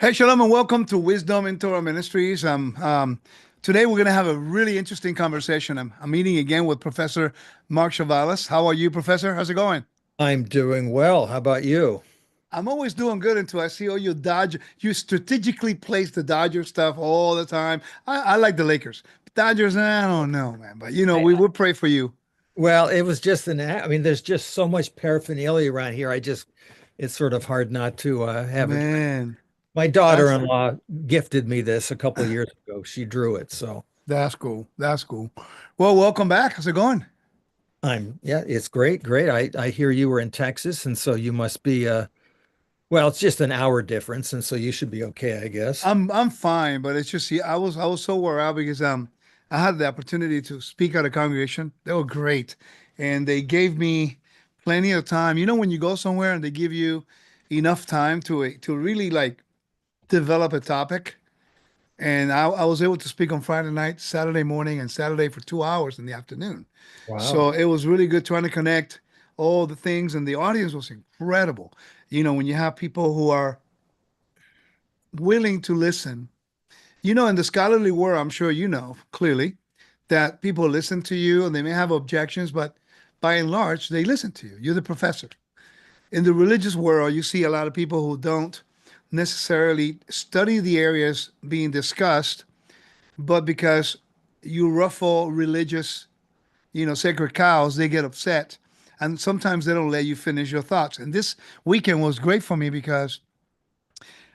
Hey, Shalom, and welcome to Wisdom in Torah Ministries. Today we're going to have a really interesting conversation. I'm meeting again with Professor Mark Chavalas. How are you, Professor? How's it going? I'm doing well. How about you? I'm always doing good until I see all you Dodger. You strategically place the Dodger stuff all the time. I like the Lakers. Dodgers, I don't know, man. But we I would pray for you. well, it was just I mean, there's just so much paraphernalia around here. It's sort of hard not to have it. Man, My that's daughter-in-law gifted me this a couple of years ago. She drew it, so that's cool. That's cool. Well, welcome back. How's it going? yeah, it's great, great. I hear you were in Texas, and so you must be well, it's just an hour difference, and so you should be okay, I guess. I'm fine, but it's just yeah, I was so worried out because I had the opportunity to speak at a congregation. They were great, and they gave me plenty of time. You know, when you go somewhere and they give you enough time to really like develop a topic, and I was able to speak on Friday night, Saturday morning, and Saturday for 2 hours in the afternoon. So Wow. it was really good trying to connect all the things, and the audience was incredible. You know, when you have people who are willing to listen. You know, in the scholarly world, I'm sure you know clearly that people listen to you and they may have objections, but by and large, they listen to you. You're the professor. In the religious world, you see a lot of people who don't necessarily study the areas being discussed, but because you ruffle religious, sacred cows, they get upset. And sometimes they don't let you finish your thoughts. And this weekend was great for me because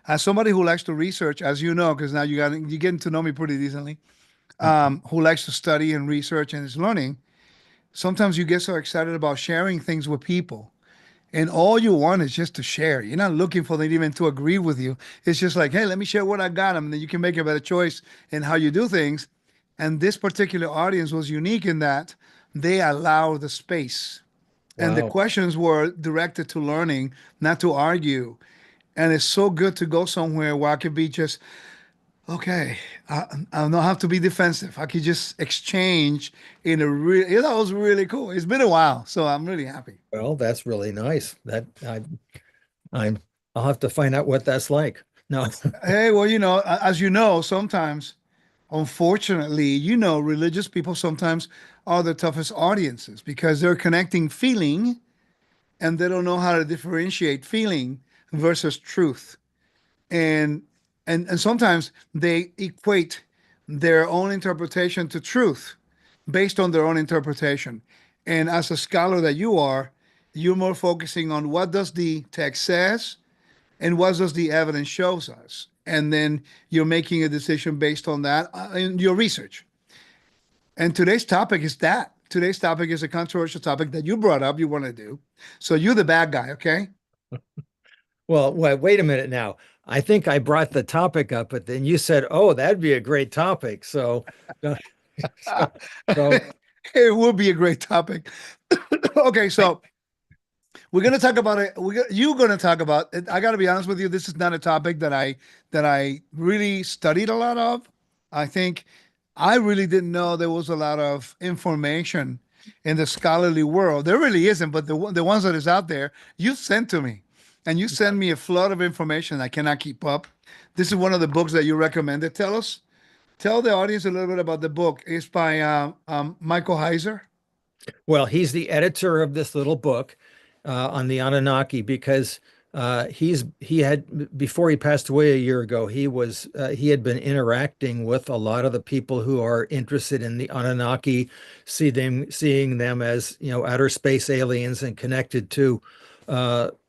as somebody who likes to research, as you know, because now you're getting to know me pretty decently, who likes to study and research and is learning, sometimes you get so excited about sharing things with people. And all you want is just to share. You're not looking for them even to agree with you. It's just like, hey, let me share what I got. And then you can make a better choice in how you do things. And this particular audience was unique in that they allow the space. And the Wow. questions were directed to learning, not to argue. And it's so good to go somewhere where I could be just, okay, I don't have to be defensive. I could just exchange in a real, that was really cool. It's been a while, so I'm really happy. Well, that's really nice. I'm I'll have to find out what that's like. No. Hey, well, as you know, sometimes, unfortunately, religious people sometimes are the toughest audiences because they're connecting feeling and they don't know how to differentiate feeling versus truth. and and sometimes they equate their own interpretation to truth based on their own interpretation. And as a scholar that you are, you're more focusing on what does the text says and what does the evidence shows us, and then you're making a decision based on that in your research. And today's topic is that. Today's topic is a controversial topic that you brought up, you want to do. So you're the bad guy, okay? Well, wait a minute now. I think I brought the topic up, but then you said, "Oh, that'd be a great topic." So, so, so It would be a great topic. Okay, I, so we're gonna talk about it. You're gonna talk about it. I gotta be honest with you. This is not a topic that I really studied a lot of. I think I really didn't know there was a lot of information in the scholarly world. There really isn't, but the ones that is out there, you sent to me, and you send me a flood of information I cannot keep up. This is one of the books that you recommended. Tell the audience a little bit about the book. It's by Michael Heiser. well, he's the editor of this little book on the Anunnaki because he had before he passed away a year ago. He had been interacting with a lot of the people who are interested in the Anunnaki, seeing them as outer space aliens and connected to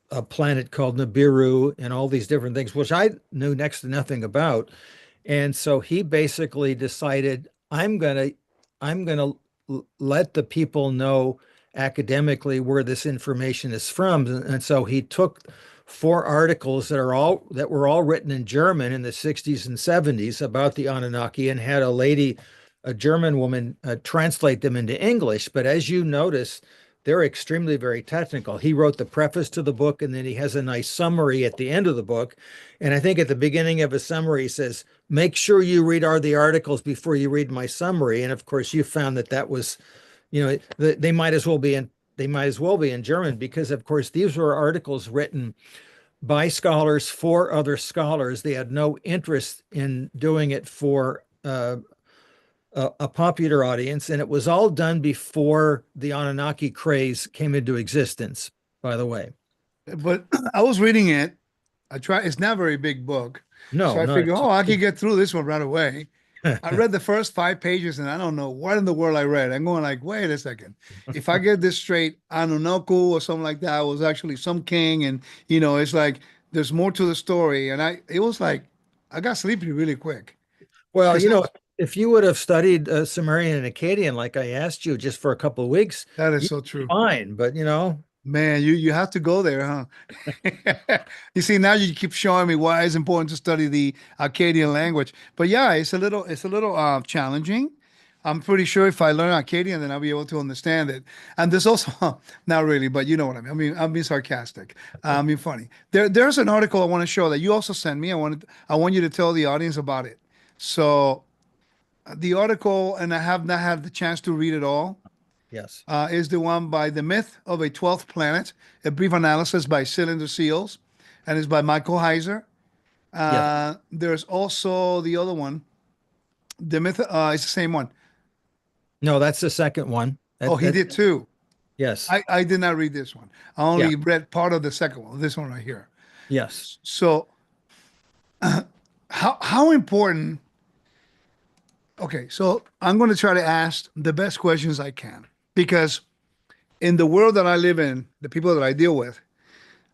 a planet called Nibiru and all these different things, which I knew next to nothing about. And so he basically decided, I'm gonna let the people know academically where this information is from. And so he took four articles that were all written in German in the 60s and 70s about the Anunnaki and had a German woman, translate them into English. But as you notice, they're extremely very technical. He wrote the preface to the book, and then he has a nice summary at the end of the book. And I think at the beginning of his summary, he says, make sure you read all the articles before you read my summary. And of course, you found that was, they might as well be in German because, of course, these were articles written by scholars for other scholars. They had no interest in doing it for a popular audience, and it was all done before the Anunnaki craze came into existence, by the way. But I was reading it. I try. It's not a very big book, so No, I not figure, oh, I could get through this one right away. I at read the first 5 pages, and I don't know what in the world I read. I'm going like, wait a second. If I get this straight, Anunnaki or something like that was actually some king, and it's like there's more to the story. And it was like, I got sleepy really quick well, because if you would have studied Sumerian and Akkadian like I asked you just for a couple of weeks, that is you'd so be true. fine. But Man, you have to go there, huh? You see, now you keep showing me why it's important to study the Akkadian language. But yeah, it's a little challenging. I'm pretty sure if I learn Akkadian, then I'll be able to understand it. And there's also not really, but you know what I mean. I'm being sarcastic. I mean funny. There's an article I want to show that you also sent me. I want you to tell the audience about it. So the article, and I have not had the chance to read it all, yes, is the one by The Myth of a 12th Planet, a brief analysis by Cylinder Seals, and it's by Michael Heiser. yes. There's also the other one, The Myth, it's the same one. No, that's the second one. Oh, That he that did too. yes, I did not read this one. I yeah, only read part of the second one, this one right here. yes. So, how important? Okay, so I'm going to try to ask the best questions I can because in the world that I live in, the people that I deal with,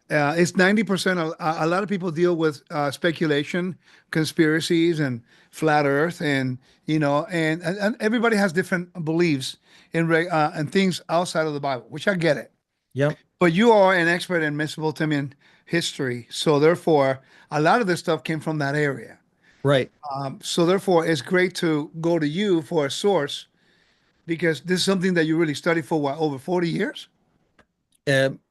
it's 90%. A lot of people deal with speculation, conspiracies, and flat Earth, and and everybody has different beliefs and things outside of the Bible, which I get it. Yep. But you are an expert in Mesopotamian history, so therefore, a lot of this stuff came from that area. Right. So therefore, it's great to go to you for a source because this is something that you really studied for what, over 40 years?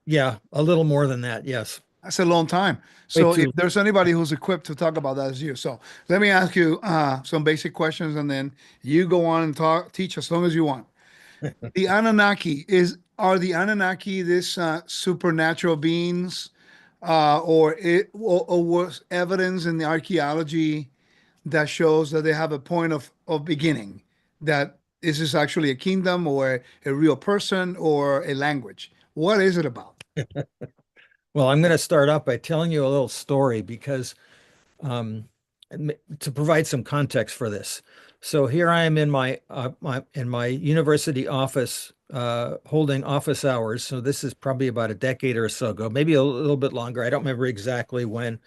Yeah, a little more than that. Yes. That's a long time. Way So if too. there's anybody who's equipped to talk about that, it's you. So let me ask you some basic questions, and then you go on and teach as long as you want. The Anunnaki are the Anunnaki this supernatural beings, or was evidence in the archaeology that shows that they have a point of beginning, that this is actually a kingdom or a real person or a language. What is it about? Well, I'm going to start off by telling you a little story because um, to provide some context for this. So here I am in my university office, holding office hours. So this is probably about a decade or so ago, maybe a little bit longer. I don't remember exactly when,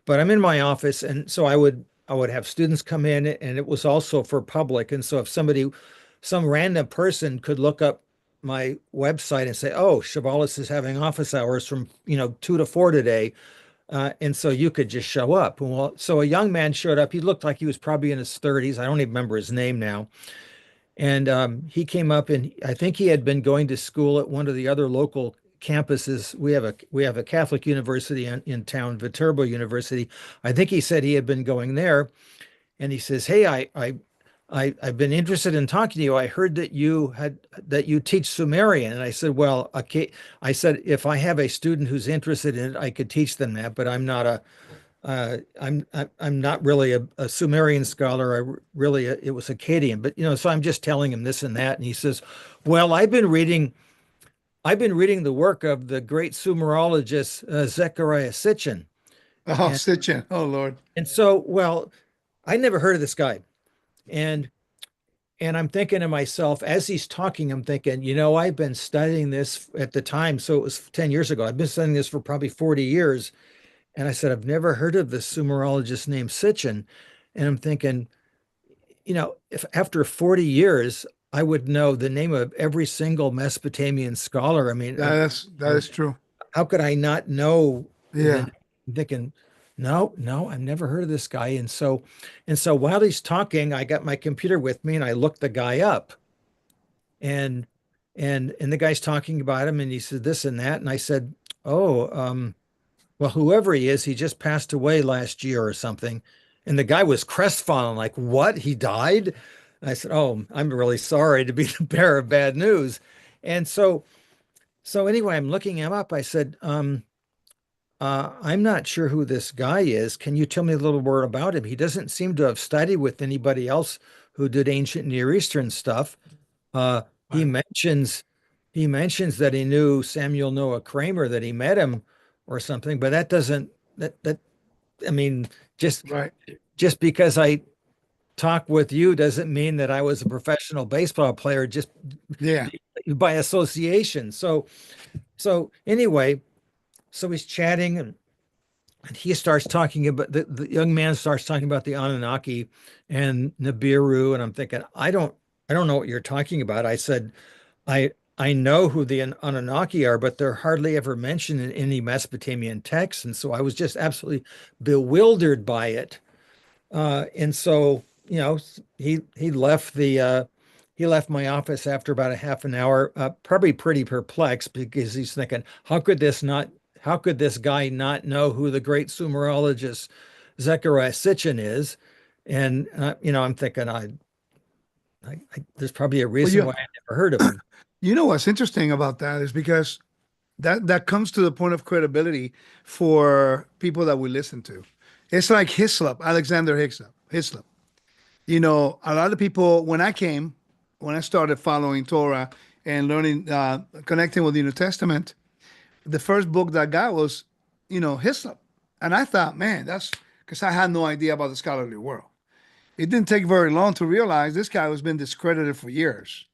but I'm in my office, and so I would have students come in, and it was also for public. And so if some random person could look up my website and say, "Oh, Chavalas is having office hours from 2 to 4 today," and so you could just show up. Well, so a young man showed up. He looked like he was probably in his 30s. I don't even remember his name now. And he came up, and I think he had been going to school at one of the other local campuses. We have a Catholic university in town, Viterbo University. I think he said he had been going there, and he says, "Hey, I've been interested in talking to you. I heard that you teach Sumerian." And I said, "Well, okay." I said, "If I have a student who's interested in it, I could teach them that, but I'm not really a Sumerian scholar. It was Akkadian, but so I'm just telling him this and that." And he says, "Well, I've been reading the work of the great Sumerologist Zechariah Sitchin." Oh, And Sitchin. Oh, Lord. well, I never heard of this guy. And I'm thinking to myself, as he's talking, I'm thinking, I've been studying this at the time. So it was 10 years ago. I've been studying this for probably 40 years. And I said, I've never heard of this Sumerologist named Sitchin. And I'm thinking, if after 40 years, I would know the name of every single Mesopotamian scholar. I mean, That is true. how could I not know the Yeah. I'm thinking, no, no, I've never heard of this guy. And so while he's talking, I got my computer with me and I looked the guy up, and the guy's talking about him, and he said this and that. And I said, "Oh, well, whoever he is, he just passed away last year or something." And the guy was crestfallen, like, "What? He died?" And I said, "Oh, I'm really sorry to be the bearer of bad news." And so anyway, I'm looking him up. I said, I'm not sure who this guy is. Can you tell me a little more about him? He doesn't seem to have studied with anybody else who did ancient Near Eastern stuff. Uh, he Right. mentions he mentions that he knew Samuel Noah Kramer, that he met him or something, but that doesn't that I mean, just Right. just because I talk with you doesn't mean that I was a professional baseball player just Yeah. by association. So anyway, so he's chatting and he starts talking about the young man starts talking about the Anunnaki and Nibiru, and I'm thinking, I don't know what you're talking about. I said, I know who the Anunnaki are, but they're hardly ever mentioned in any Mesopotamian texts, and so I was just absolutely bewildered by it. And so, he left my office after about a half an hour, probably pretty perplexed because he's thinking, how could this guy not know who the great Sumerologist Zechariah Sitchin is? And I'm thinking, there's probably a Well, reason why I never heard of him. you know what's interesting about that is because that comes to the point of credibility for people that we listen to. It's like Hislop, Alexander Hislop. A lot of people, when I started following Torah and learning, connecting with the New Testament, the first book that I got was, Hislop. And I thought, man, that's because I had no idea about the scholarly world. It didn't take very long to realize this guy has been discredited for years.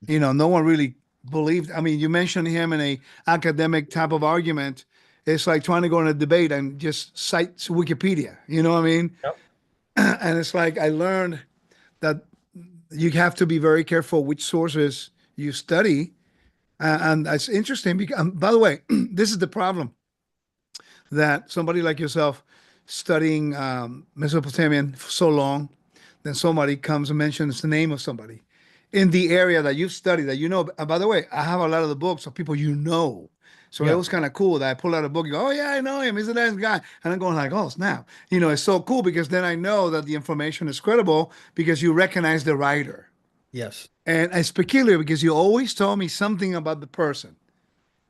No one really believed. I mean, you mentioned him in a academic type of argument. It's like trying to go in a debate and just cite Wikipedia. You know what I mean? Yep. And it's like I learned that you have to be very careful which sources you study. And it's interesting because, by the way, this is the problem that somebody like yourself studying Mesopotamian for so long, then somebody comes and mentions the name of somebody in the area that you've studied that you know. And by the way, I have a lot of the books of people you know. So it Yeah. was kind of cool that I pull out a book, you go, oh yeah, I know him. He's a nice guy. And I'm going like, oh snap. It's so cool because then I know that the information is credible because you recognize the writer. Yes. And it's peculiar because you always tell me something about the person.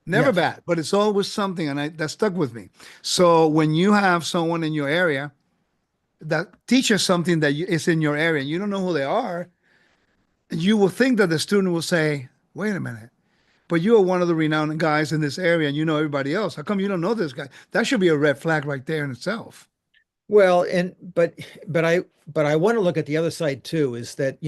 Never Yes. bad, but it's always something, and that stuck with me. So when you have someone in your area that teaches something that is in your area and you don't know who they are, you will think that the student will say, wait a minute, but you are one of the renowned guys in this area and you know everybody else. How come you don't know this guy? That should be a red flag right there in itself. Well, but I want to look at the other side too, is that,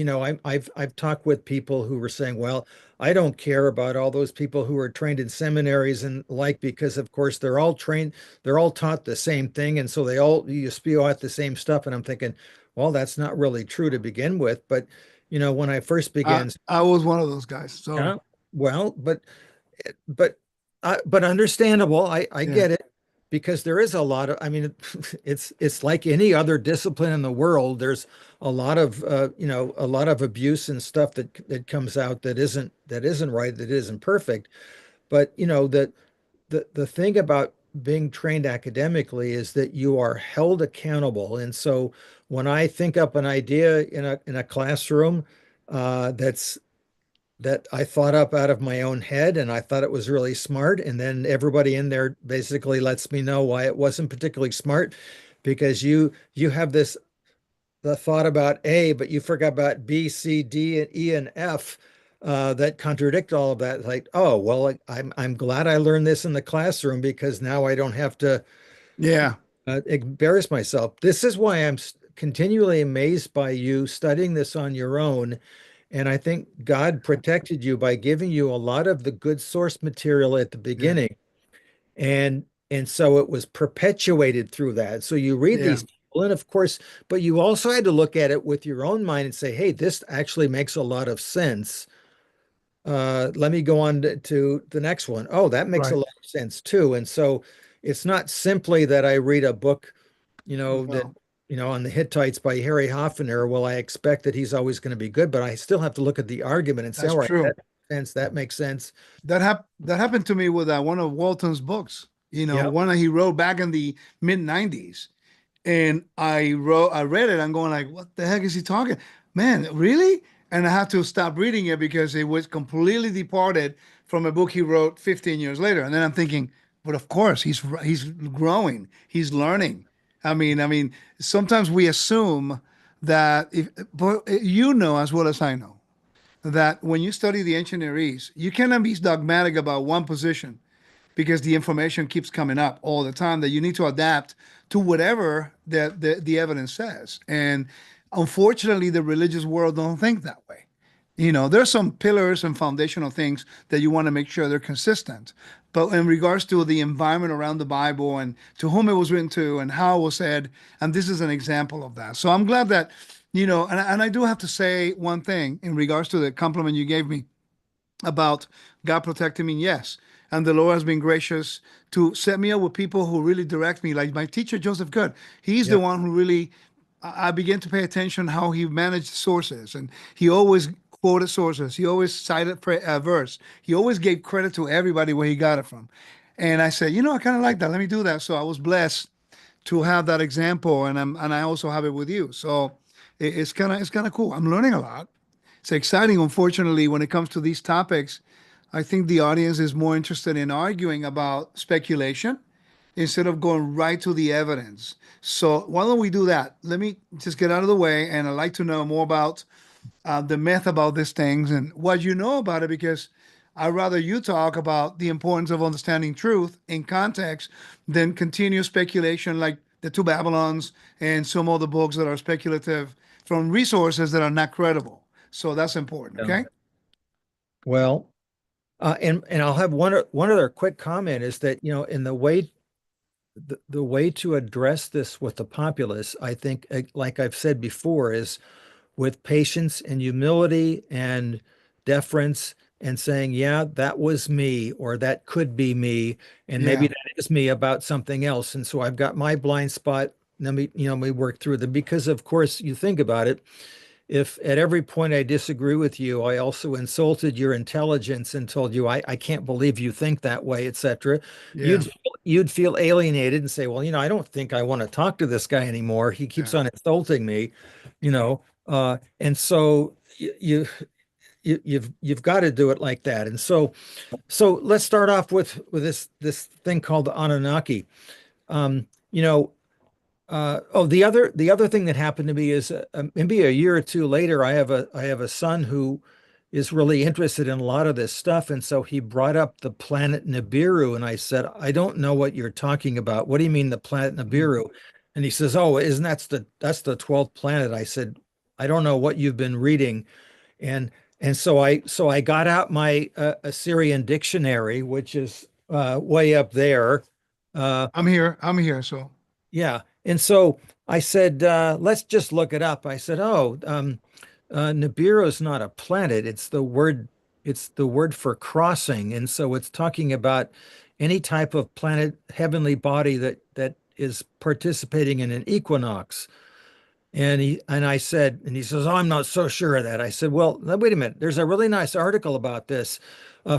I've talked with people who were saying, well, I don't care about all those people who are trained in seminaries and like, because of course they're all taught the same thing. And so you spew out the same stuff. And I'm thinking, well, that's not really true to begin with. But, when I first I, began, I was one of those guys. So yeah, well, but but understandable. I yeah, get it because there is a lot of. I mean, it's like any other discipline in the world. There's a lot of a lot of abuse and stuff that comes out that isn't right, that isn't perfect. But the thing about being trained academically is that you are held accountable. And so when I think up an idea in a classroom, that's that I thought up out of my own head and I thought it was really smart. And then everybody in there basically lets me know why it wasn't particularly smart because you have the thought about A, but you forgot about B, C, D, and E and F that contradict all of that. Like, oh, well, I'm glad I learned this in the classroom because now I don't have to yeah, embarrass myself. This is why I'm continually amazed by you studying this on your own. And I think God protected you by giving you a lot of the good source material at the yeah, beginning. And so it was perpetuated through that. So you read yeah. these people, and of course, but you also had to look at it with your own mind and say, hey, this actually makes a lot of sense. Let me go on to the next one. Oh, that makes a Right. lot of sense too. And so it's not simply that I read a book, that No, on the Hittites by Harry Hoffner. Well, I expect that he's always going to be good, but I still have to look at the argument and say, that's all right, true. that makes sense. That makes sense. That happened to me with one of Walton's books. Yep. One that he wrote back in the mid '90s, and I read it. I'm going like, what the heck is he talking? Man, really? And I had to stop reading it because it was completely departed from a book he wrote 15 years later. And then I'm thinking, But of course, he's growing. He's learning. I mean, sometimes we assume that if, but you know as well as I know that when you study the ancient Near East, you cannot be dogmatic about one position because the information keeps coming up all the time that you need to adapt to whatever the evidence says. And unfortunately, the religious world don't think that way. There's some pillars and foundational things that you want to make sure they're consistent. But in regards to the environment around the Bible and to whom it was written to and how it was said, and this is an example of that. So I'm glad that, and I do have to say one thing in regards to the compliment you gave me about God protecting me. Yes. And the Lord has been gracious to set me up with people who really direct me, like my teacher, Joseph Good. He's the Yep. one who really, I began to pay attention how he managed sources. And he always quoted sources. He always cited a verse. He always gave credit to everybody where he got it from. And I said, I kind of like that. Let me do that. So I was blessed to have that example, and I also have it with you. So it's kind of cool. I'm learning a lot. It's exciting. Unfortunately, when it comes to these topics, I think the audience is more interested in arguing about speculation instead of going right to the evidence. So why don't we do that? Let me just get out of the way, and I'd like to know more about the myth about these things and what you know about it, because I'd rather you talk about the importance of understanding truth in context than continue speculation like the two Babylons and some other books that are speculative from resources that are not credible. So that's important. Yeah. Okay. Well, and I'll have one other quick comment is that, in the way to address this with the populace, I think, like I've said before, is with patience and humility and deference and saying, yeah, that was me, or that could be me, and maybe Yeah. that is me about something else. And so I've got my blind spot. Let me work through them because, of course, you think about it. If at every point I disagree with you, I also insulted your intelligence and told you I can't believe you think that way, etc., Yeah. you'd you'd feel alienated and say, well, I don't think I want to talk to this guy anymore. He keeps Yeah. on insulting me, and so you've got to do it like that. And so let's start off with this thing called the Anunnaki. Um, you know, the other thing that happened to me is maybe a year or two later, I have a son who is really interested in a lot of this stuff, and so he brought up the planet Nibiru, and I said, I don't know what you're talking about. What do you mean the planet Mhm. Nibiru? And he says, oh, isn't that's the 12th planet? I said, I don't know what you've been reading, and and so I got out my Assyrian dictionary, which is way up there. Uh, I'm here. I'm here. So yeah. And so I said, let's just look it up. I said, oh, Nibiru is not a planet. It's the word for crossing. And so it's talking about any type of planet, heavenly body that is participating in an equinox. And he says, oh, I'm not so sure of that. I said, well, wait a minute. There's a really nice article about this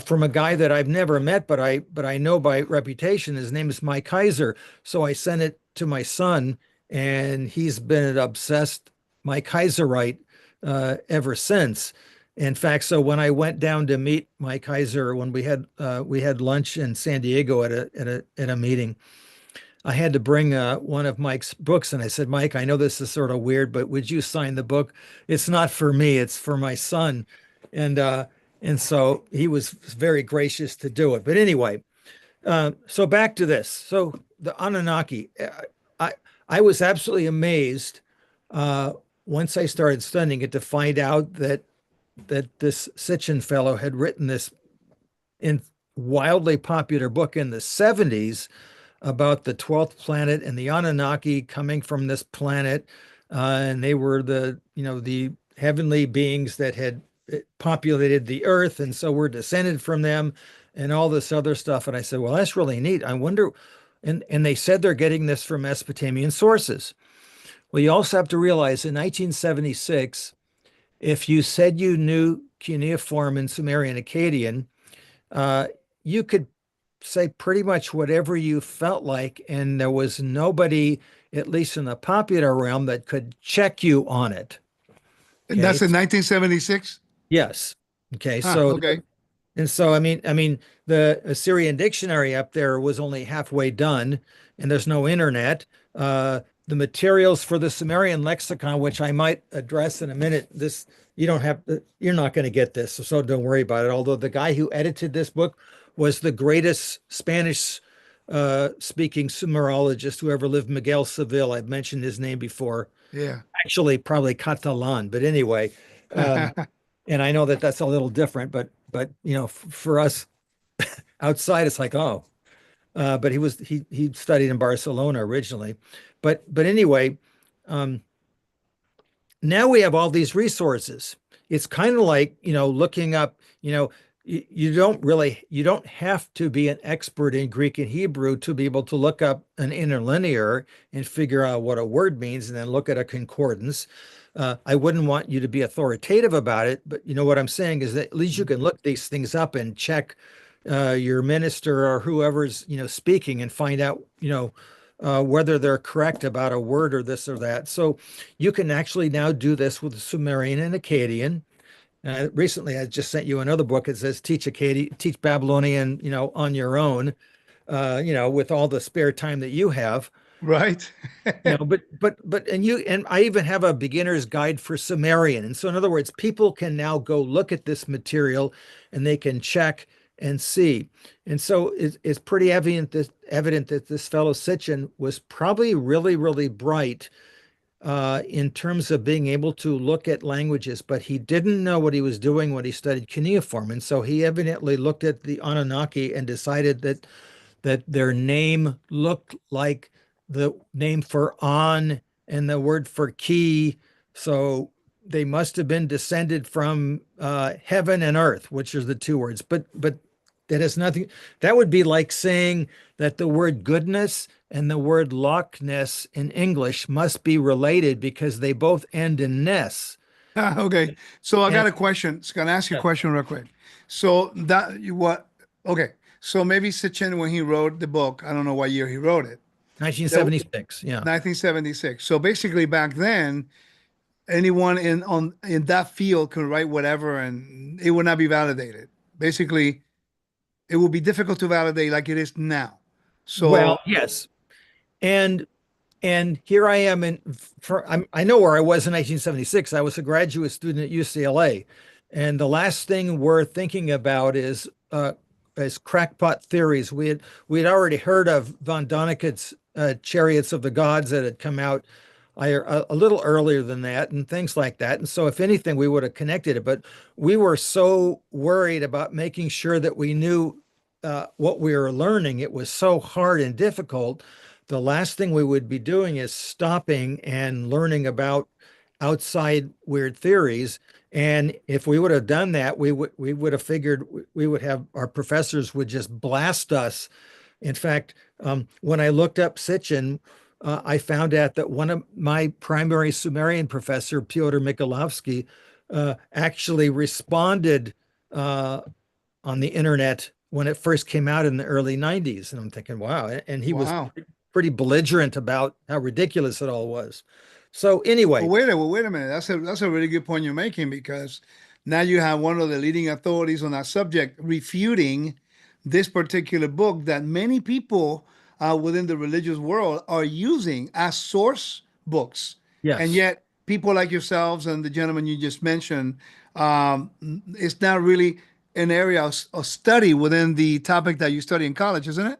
from a guy that I've never met, but I know by reputation. His name is Mike Kaiser. So I sent it to my son, and he's been an obsessed Mike Kaiserite ever since. In fact, so when I went down to meet Mike Kaiser, when we had lunch in San Diego at a meeting, I had to bring one of Mike's books, and I said, Mike, I know this is sort of weird, but would you sign the book? It's not for me, it's for my son. And uh, and so he was very gracious to do it. But anyway, so back to this. So the Anunnaki, I I was absolutely amazed uh, once I started studying it to find out that this Sitchin fellow had written this in wildly popular book in the 70s about the 12th planet and the Anunnaki coming from this planet. And they were the heavenly beings that had populated the earth. And so we're descended from them and all this other stuff. And I said, well, that's really neat. I wonder. And they said they're getting this from Mesopotamian sources. Well, you also have to realize in 1976, if you said you knew cuneiform and Sumerian Akkadian, uh, you could say pretty much whatever you felt like, and there was nobody, at least in the popular realm, that could check you on it. and Okay. that's in 1976. Yes. Okay. Huh. So Okay. And so, I mean, the Assyrian dictionary up there was only halfway done, and there's no internet. The materials for the Sumerian lexicon, which I might address in a minute, this you don't have, you're not going to get this, so don't worry about it. Although the guy who edited this book was the greatest Spanish speaking Sumerologist who ever lived, Miguel Seville. I've mentioned his name before. Yeah. Actually, probably Catalan, but anyway. Um, and I know that that's a little different, but for us outside, it's like, oh, but he studied in Barcelona originally, but anyway, um, now we have all these resources. It's kind of like, looking up, you don't have to be an expert in Greek and Hebrew to be able to look up an interlinear and figure out what a word means and then look at a concordance. I wouldn't want you to be authoritative about it, but you know what I'm saying is that at least you can look these things up and check your minister or whoever's, speaking and find out, whether they're correct about a word or this or that. So you can actually now do this with Sumerian and Akkadian. Recently, I just sent you another book. It says teach Babylonian, on your own, with all the spare time that you have. Right. And I even have a beginner's guide for Sumerian. And so, in other words, people can now go look at this material and they can check and see. And so it's pretty evident that this fellow Sitchin was probably really, really bright in terms of being able to look at languages, but he didn't know what he was doing when he studied cuneiform. And so he evidently looked at the Anunnaki and decided that their name looked like the name for on and the word for key. So they must have been descended from heaven and earth, which are the two words. But that has nothing. That would be like saying that the word goodness and the word Loch Ness in English must be related because they both end in ness. Okay. So I got And a question. Just gonna ask you a yeah, question real quick. So that you what? Okay. So maybe Sitchin, when he wrote the book, I don't know what year he wrote it. That 1976. Yeah. 1976. So basically, back then, anyone in that field could write whatever, and it would not be validated. Basically, it would be difficult to validate like it is now. So Well, yes. And And here I am I know where I was in 1976. I was a graduate student at UCLA. And the last thing we're thinking about is crackpot theories. We had already heard of von Donizet's Chariots of the Gods that had come out a little earlier than that and things like that. And so if anything, we would have connected it. But we were so worried about making sure that we knew what we were learning. It was so hard and difficult. The last thing we would be doing is stopping and learning about outside weird theories. And if we would have done that, we would have figured we would have our professors would just blast us. In fact, when I looked up Sitchin, I found out that one of my primary Sumerian professor, Pyotr Mikulovsky, actually responded uh, on the internet when it first came out in the early 90s. And I'm thinking, wow. And he was wow. pretty belligerent about how ridiculous it all was. So anyway, Well, wait a minute. That's a really good point you're making because now you have one of the leading authorities on that subject refuting this particular book that many people within the religious world are using as source books, and yes, yet people like yourselves and the gentleman you just mentioned, um, it's not really an area of study within the topic that you study in college, isn't it?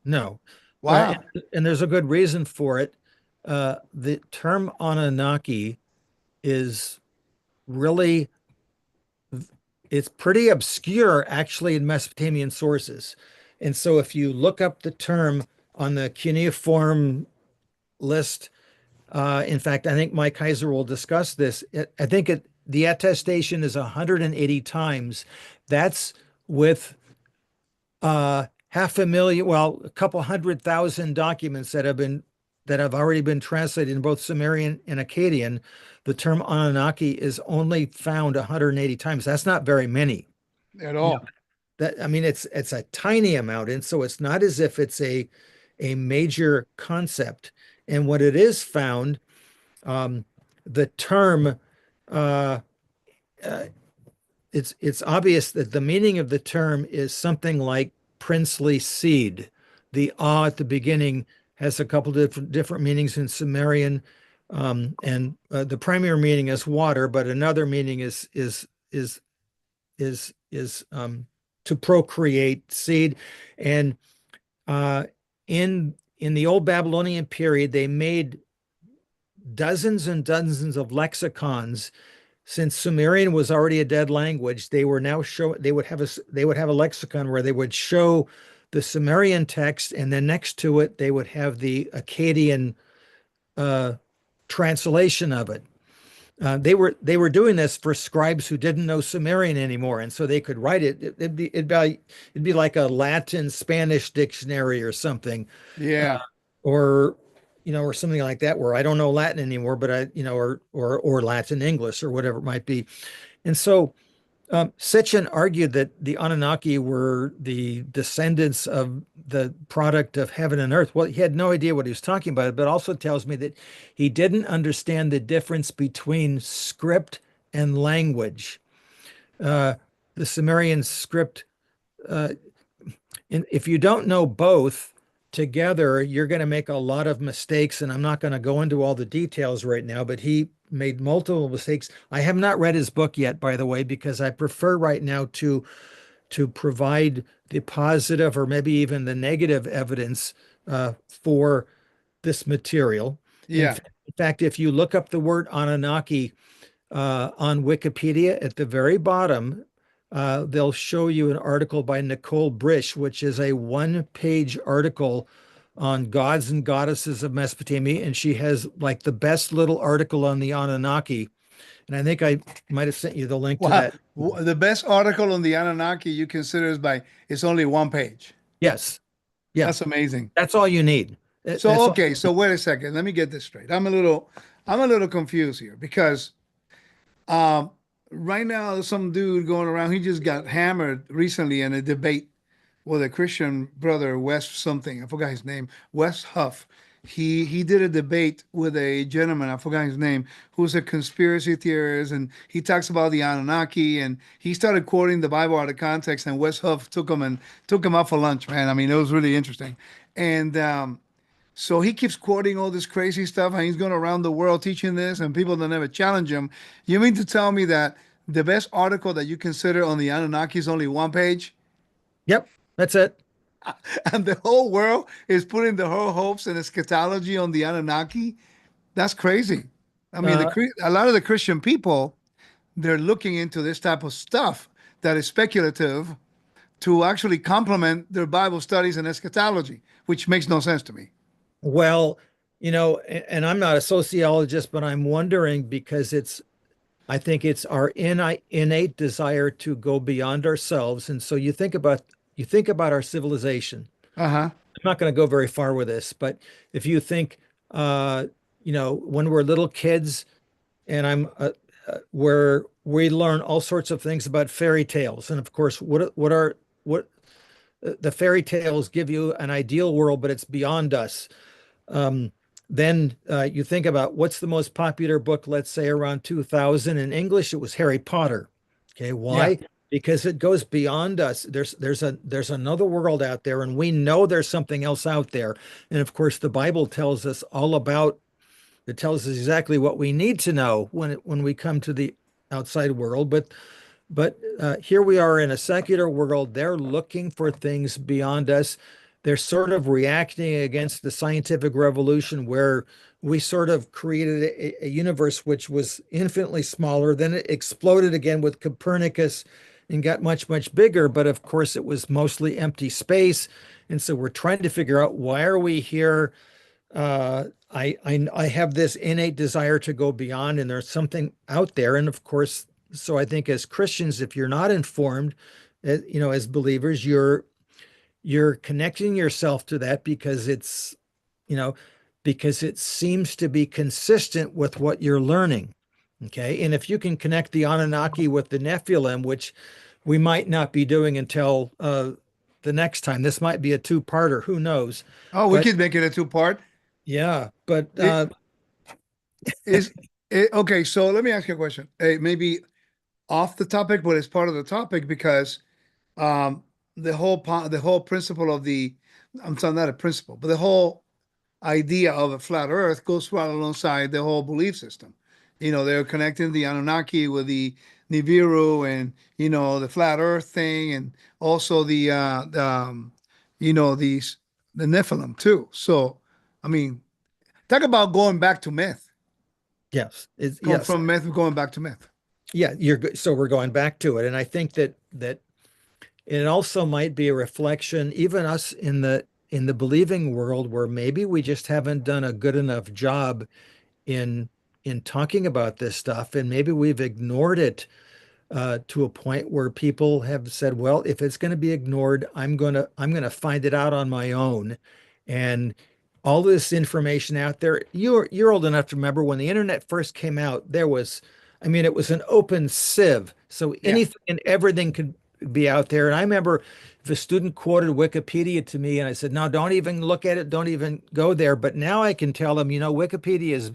no. Wow. And there's a good reason for it. The term Anunnaki is really, it's pretty obscure actually in Mesopotamian sources. And so if you look up the term on the cuneiform list, in fact, I think Mike Kaiser will discuss this. I think the attestation is 180 times. That's with half a million, well, a couple 100,000 documents that have already been translated in both Sumerian and Akkadian. The term Anunnaki is only found 180 times. That's not very many. At You know, all. that I mean, it's a tiny amount, and so it's not as if it's a major concept. And what it is found, um, the term uh, uh, it's obvious that the meaning of the term is something like princely seed. The ah at the beginning has a couple different meanings in Sumerian, and the primary meaning is water, but another meaning is to procreate seed. And uh, in the old Babylonian period, they made dozens and dozens of lexicons. Since Sumerian was already a dead language, they were now show they would have a lexicon where they would show the Sumerian text, and then next to it they would have the Akkadian uh, translation of it. They were doing this for scribes who didn't know Sumerian anymore, and so they could write it. It'd be like a Latin Spanish dictionary or something, uh, Yeah. or or something like that, where I don't know Latin anymore, but or Latin English or whatever it might be. And so Sitchin argued that the Anunnaki were the descendants of the product of heaven and earth. Well, he had no idea what he was talking about, but also tells me that he didn't understand the difference between script and language. Uh, the Sumerian script, uh, if you don't know both together, you're going to make a lot of mistakes. And I'm not going to go into all the details right now, but he made multiple mistakes. I have not read his book yet, by the way, because I prefer right now to provide the positive or maybe even the negative evidence for this material. Yeah. In fact, if you look up the word Anunnaki on Wikipedia at the very bottom, they'll show you an article by Nicole Brish, which is a one-page article on gods and goddesses of Mesopotamia. And she has like the best little article on the Anunnaki. And I think I might have sent you the link to Wow. that. The best article on the Anunnaki you consider is by it's only one page. Yes. Yeah. That's amazing. That's all you need. So okay, so wait a second. Let me get this straight. I'm a little confused here because um right now there's some dude going around. He just got hammered recently in a debate with a Christian brother, Wes something. I forgot his name. Wes Huff. He did a debate with a gentleman, I forgot his name, who's a conspiracy theorist, and he talks about the Anunnaki, and he started quoting the Bible out of context, and Wes Huff took him out for lunch, man. I mean, it was really interesting. And so he keeps quoting all this crazy stuff, and he's going around the world teaching this, and people that never challenge him. You mean to tell me that the best article that you consider on the Anunnaki is only one page? Yep, that's it. And the whole world is putting the whole hopes and eschatology on the Anunnaki. That's crazy. I mean, Uh, a lot of the Christian people, they're looking into this type of stuff that is speculative to actually complement their Bible studies and eschatology, which makes no sense to me. well, and I'm not a sociologist, but I'm wondering because I think it's our innate desire to go beyond ourselves. And so you think about our civilization. Uh-huh. I'm not going to go very far with this, but if you think, when we're little kids, and where we learn all sorts of things about fairy tales, and of course, what the fairy tales give you an ideal world, but it's beyond us. Um, then you think about what's the most popular book, let's say around 2000 in English, it was Harry Potter. Okay, Yeah. why? Because it goes beyond us. There's another world out there, and we know there's something else out there. And of course, the Bible tells us all about it tells us exactly what we need to know when we come to the outside world. But here we are in a secular world. They're looking for things beyond us. They're sort of reacting against the scientific revolution, where we sort of created a universe which was infinitely smaller. Then it exploded again with Copernicus and got much, much bigger. But of course, it was mostly empty space. And so we're trying to figure out, why are we here? I have this innate desire to go beyond, and there's something out there. And of course, so I think as Christians, if you're not informed, as believers, you're connecting yourself to that because you know, because it seems to be consistent with what you're learning. Okay. And if you can connect the Anunnaki with the Nephilim, which we might not be doing until the next time, this might be a two-parter, who knows? Oh, we But could make it a two-part. yeah, but It is it, okay, so let me ask you a question. Maybe off the topic, but it's part of the topic because um, the whole principle of the I'm sorry, not a principle, but the whole idea of a flat Earth goes right alongside the whole belief system. They're connecting the Anunnaki with the Nibiru and the flat Earth thing, and also these the Nephilim too. So, I mean, talk about going back to myth. Yes, Going yes, from myth, going back to myth. yeah. You're good. So we're going back to it, and I think that it also might be a reflection, even us in the believing world, where maybe we just haven't done a good enough job in in talking about this stuff, and maybe we've ignored it to a point where people have said, well, if it's going to be ignored, I'm going to find it out on my own. And all this information out there, you're old enough to remember when the internet first came out, I mean, it was an open sieve. So Yeah, anything and everything could be out there. And I remember if a student quoted Wikipedia to me and I said, no, don't even look at it, don't even go there. But now I can tell them, Wikipedia is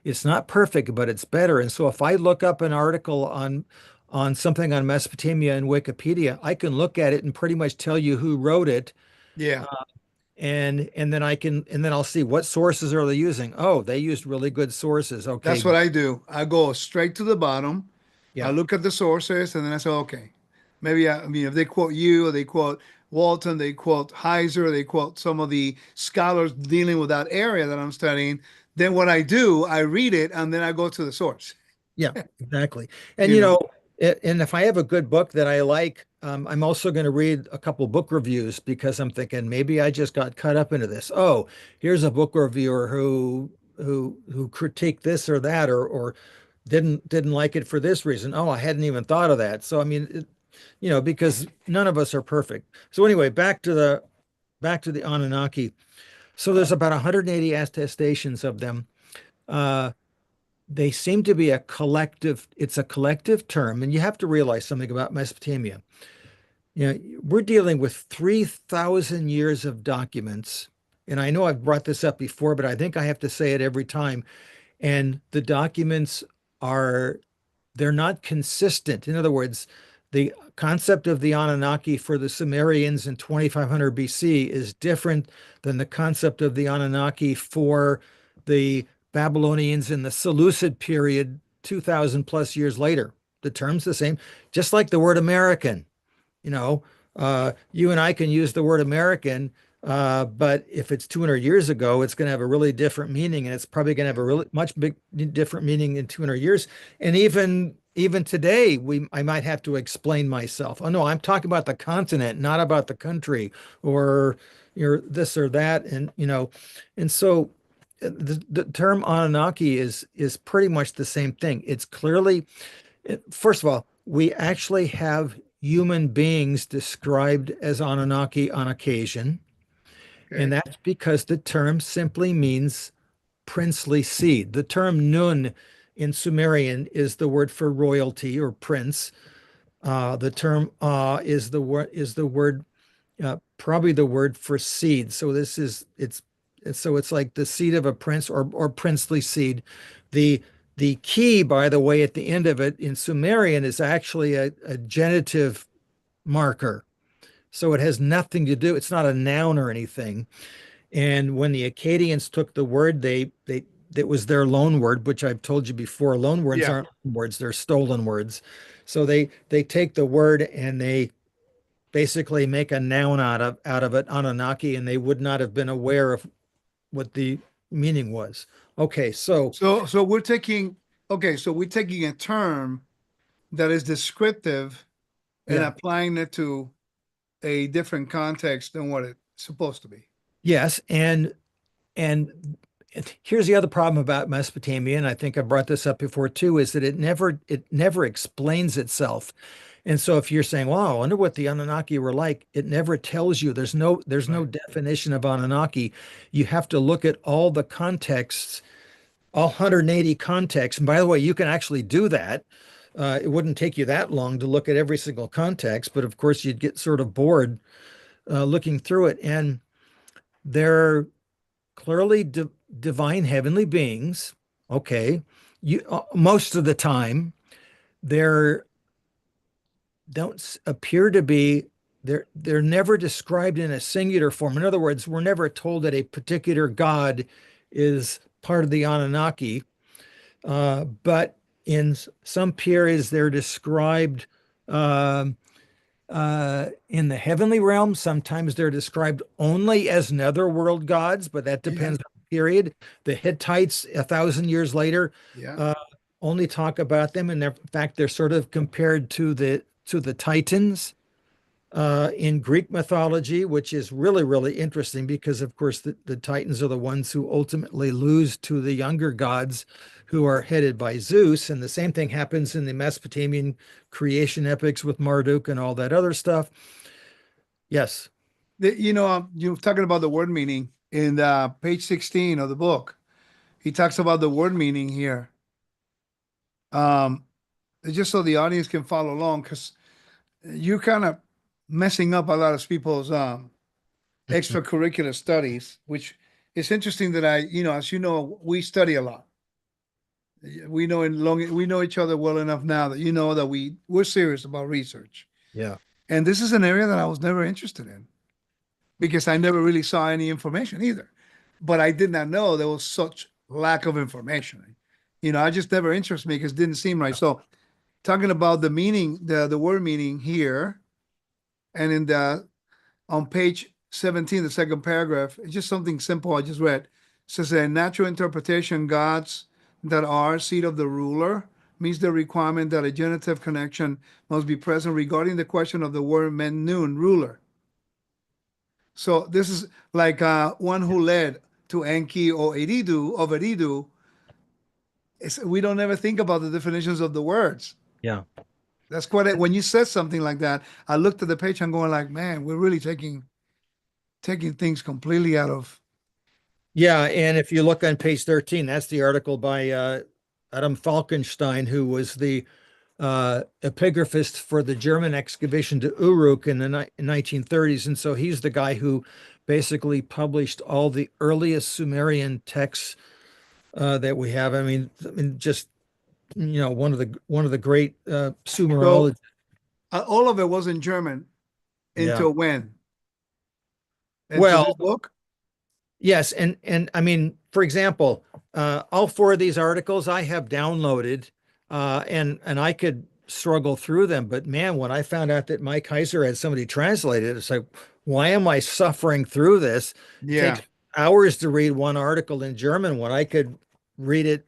it's not perfect, but it's better. And so if I look up an article on something on Mesopotamia in Wikipedia, I can look at it and pretty much tell you who wrote it. yeah. And then I'll see what sources are they using. Oh, they used really good sources. That's Okay. what I do. I go straight to the bottom. I Yeah. look at the sources, and then I say, okay, maybe I mean if they quote you, or they quote Walton, they quote Heiser, they quote some of the scholars dealing with that area that I'm studying. Then what I do, I read it, and then I go to the source. Yeah, exactly. And You know, and if I have a good book that I like, I'm also going to read a couple book reviews because I'm thinking maybe I just got caught up into this. Oh, here's a book reviewer who critiqued this or that or didn't like it for this reason. Oh, I hadn't even thought of that. So I mean, because none of us are perfect. So anyway, back to the Anunnaki. So there's about 180 attestations of them. Uh, they seem to be it's a collective term, and you have to realize something about Mesopotamia. We're dealing with 3,000 years of documents. And I know I've brought this up before, but I think I have to say it every time. And the documents are they're not consistent. In other words, the concept of the Anunnaki for the Sumerians in 2500 BC is different than the concept of the Anunnaki for the Babylonians in the Seleucid period 2000 plus years later. The term's the same, just like the word American. You know, you and I can use the word American, but if it's 200 years ago, it's going to have a really different meaning, and it's probably going to have a really much big different meaning in 200 years. And even today, I might have to explain myself. Oh no, I'm talking about the continent, not about the country, or this or that, and and so the term Anunnaki is pretty much the same thing. It's clearly first of all, we actually have human beings described as Anunnaki on occasion, and okay, that's because the term simply means princely seed. The term Nun in Sumerian is the word for royalty or prince. The term is the word probably the word for seed. So it's like the seed of a prince or princely seed. The the key, by the way, at the end of it in Sumerian is actually a genitive marker. So it has nothing to do, it's not a noun or anything. And when the Akkadians took the word, they it was their loan word, which I've told you before. Loan words yeah. aren't words, they're stolen words. So they take the word and they basically make a noun out of it, Anunnaki, and they would not have been aware of what the meaning was. Okay, so So we're taking okay, so we're taking a term that is descriptive and yeah, applying it to a different context than what it's supposed to be. yes, and here's the other problem about Mesopotamia, and I think I brought this up before too, is that it never explains itself. And so if you're saying, "Wow, I wonder what the Anunnaki were like," it never tells you. There's no Right. definition of Anunnaki. You have to look at all the contexts, all 180 contexts. And by the way, you can actually do that. It wouldn't take you that long to look at every single context, but of course you'd get sort of bored looking through it. And they're clearly divine heavenly beings. Okay, most of the time they're appear to be, they're never described in a singular form. In other words, we're never told that a particular god is part of the Anunnaki, but in some periods they're described um, in the heavenly realm. Sometimes they're described only as netherworld gods, but that Yeah, depends on the period. The Hittites, 1,000 years later, yeah. uh, only talk about them, and in fact, they're sort of compared to the Titans in Greek mythology, which is really, really interesting because, of course, the Titans are the ones who ultimately lose to the younger gods who are headed by Zeus. And the same thing happens in the Mesopotamian creation epics with Marduk and all that other stuff. Yes. You're talking about the word meaning in page 16 of the book. He talks about the word meaning here. Um, just so the audience can follow along, because you're kind of messing up a lot of people's extracurricular studies, which it's interesting that as you know, we study a lot. We know each other well enough now that you know that we're serious about research. Yeah. And this is an area that I was never interested in because I never really saw any information either. But I did not know there was such lack of information. I just never interested me because it didn't seem right. So talking about the meaning, the word meaning here, and in the on page 17, the second paragraph, it's just something simple I just read. It says a natural interpretation, gods that are seed of the ruler, means the requirement that a genitive connection must be present regarding the question of the word noon, ruler. So this is like one who led to Enki or Eridu of Eridu. We don't ever think about the definitions of the words. Yeah. That's quite it. When you said something like that, I looked at the page. I'm going like, man, we're really taking things completely out of. Yeah. And if you look on page 13, that's the article by Adam Falkenstein, who was the epigraphist for the German excavation to Uruk in the 1930s. And so he's the guy who basically published all the earliest Sumerian texts that we have. I mean, just one of the great So Sumerologists. all of it was in German Yeah. until when? Into Well, this book? yes, and I mean, for example, all four of these articles I have downloaded, and I could struggle through them. But man, when I found out that Mike Heiser had somebody translate it, it's like, why am I suffering through this? It Yeah, takes hours to read one article in German when I could read it,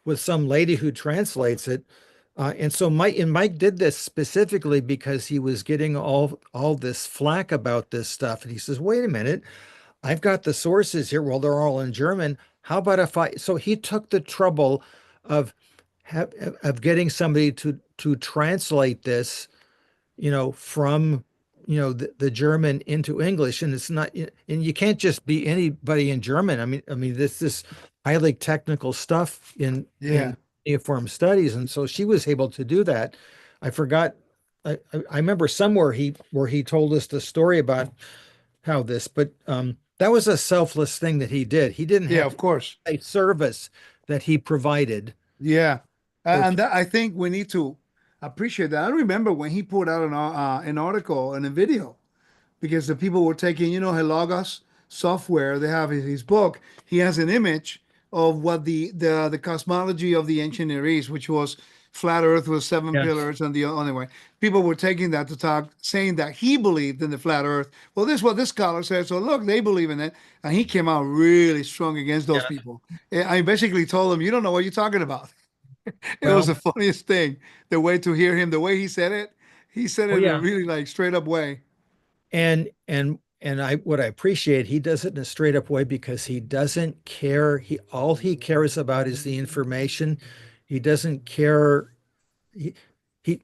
with some lady who translates it. And so Mike did this specifically because he was getting all this flack about this stuff, and he says, "Wait a minute." I've got the sources here. Well, they're all in German. How about if I? So he took the trouble of of getting somebody to translate this, from the German into English, and it's not, and you can't just be anybody in German. I mean, this highly technical stuff yeah, in uniform studies, and so she was able to do that. I forgot. I remember somewhere where he told us the story about how this, but that was a selfless thing that he did. He didn't yeah. have Of course. a service that he provided. Yeah, So and that, I think we need to appreciate that. I remember when he put out an article and a video because the people were taking, Halagos software. They have his book. He has an image of what the cosmology of the ancient Near East, which was flat Earth with seven yes, pillars and the only way. People were taking that to talk, saying that he believed in the flat Earth. Well, this is what this scholar said. So look, they believe in it, and he came out really strong against those yeah. people. I basically told them, you don't know what you're talking about. It was Well, the funniest thing. The way to hear him, the way he said oh it in a yeah, really like straight up way. and I what I appreciate, he does it in a straight up way because he doesn't care. He cares about is the information. He doesn't care. He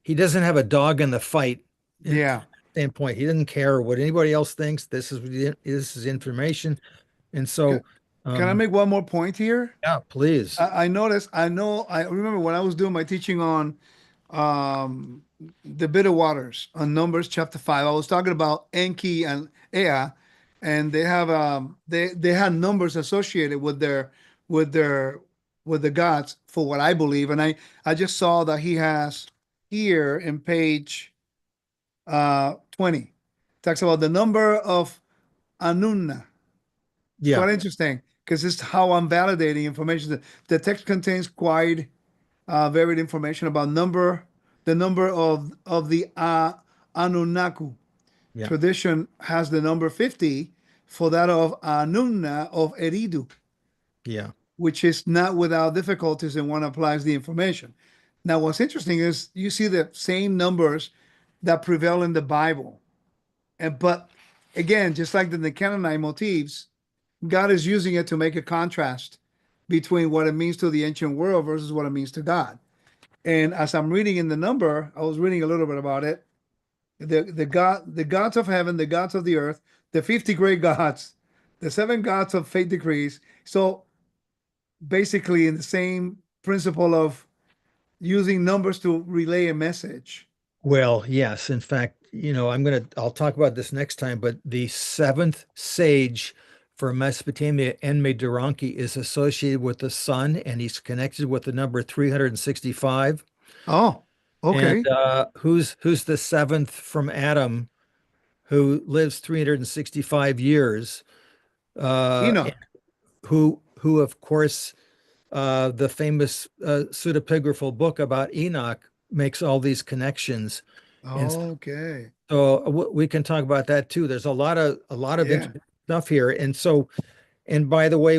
he doesn't have a dog in the fight. In Yeah. standpoint, he doesn't care what anybody else thinks. This is information, and Can, so can I make one more point here? yeah, please. I noticed, I remember when I was doing my teaching on um, the bitter waters on Numbers chapter 5, I was talking about Enki and Ea, and they had numbers associated with their with the gods for what I believe. And I just saw that he has here in page 20. Talks about the number of Anunna. It's Yeah, quite interesting because it's how I'm validating information. The text contains quite varied information about the number of the Anunnaku. yeah, Tradition has the number 50 for that of Anunna of Eridu, yeah. which is not without difficulties when one applies the information. Now, what's interesting is you see the same numbers that prevail in the Bible. But again, just like the Canaanite motifs, God is using it to make a contrast between what it means to the ancient world versus what it means to God. And as I'm reading in the number, I was reading a little bit about it. The gods of heaven, the gods of the earth, the 50 great gods, the seven gods of fate decrees. So basically in the same principle of using numbers to relay a message. Well, yes. In fact, I'll talk about this next time, but the seventh sage for Mesopotamia, Enmeduranki, is associated with the sun, and he's connected with the number 365. Oh, And okay. who's the seventh from Adam, who lives 365 years? And Enoch. who of course, the famous pseudepigraphal book about Enoch makes all these connections. And Okay. so we can talk about that too. There's a lot of Yeah. interesting stuff here. And so, and by the way,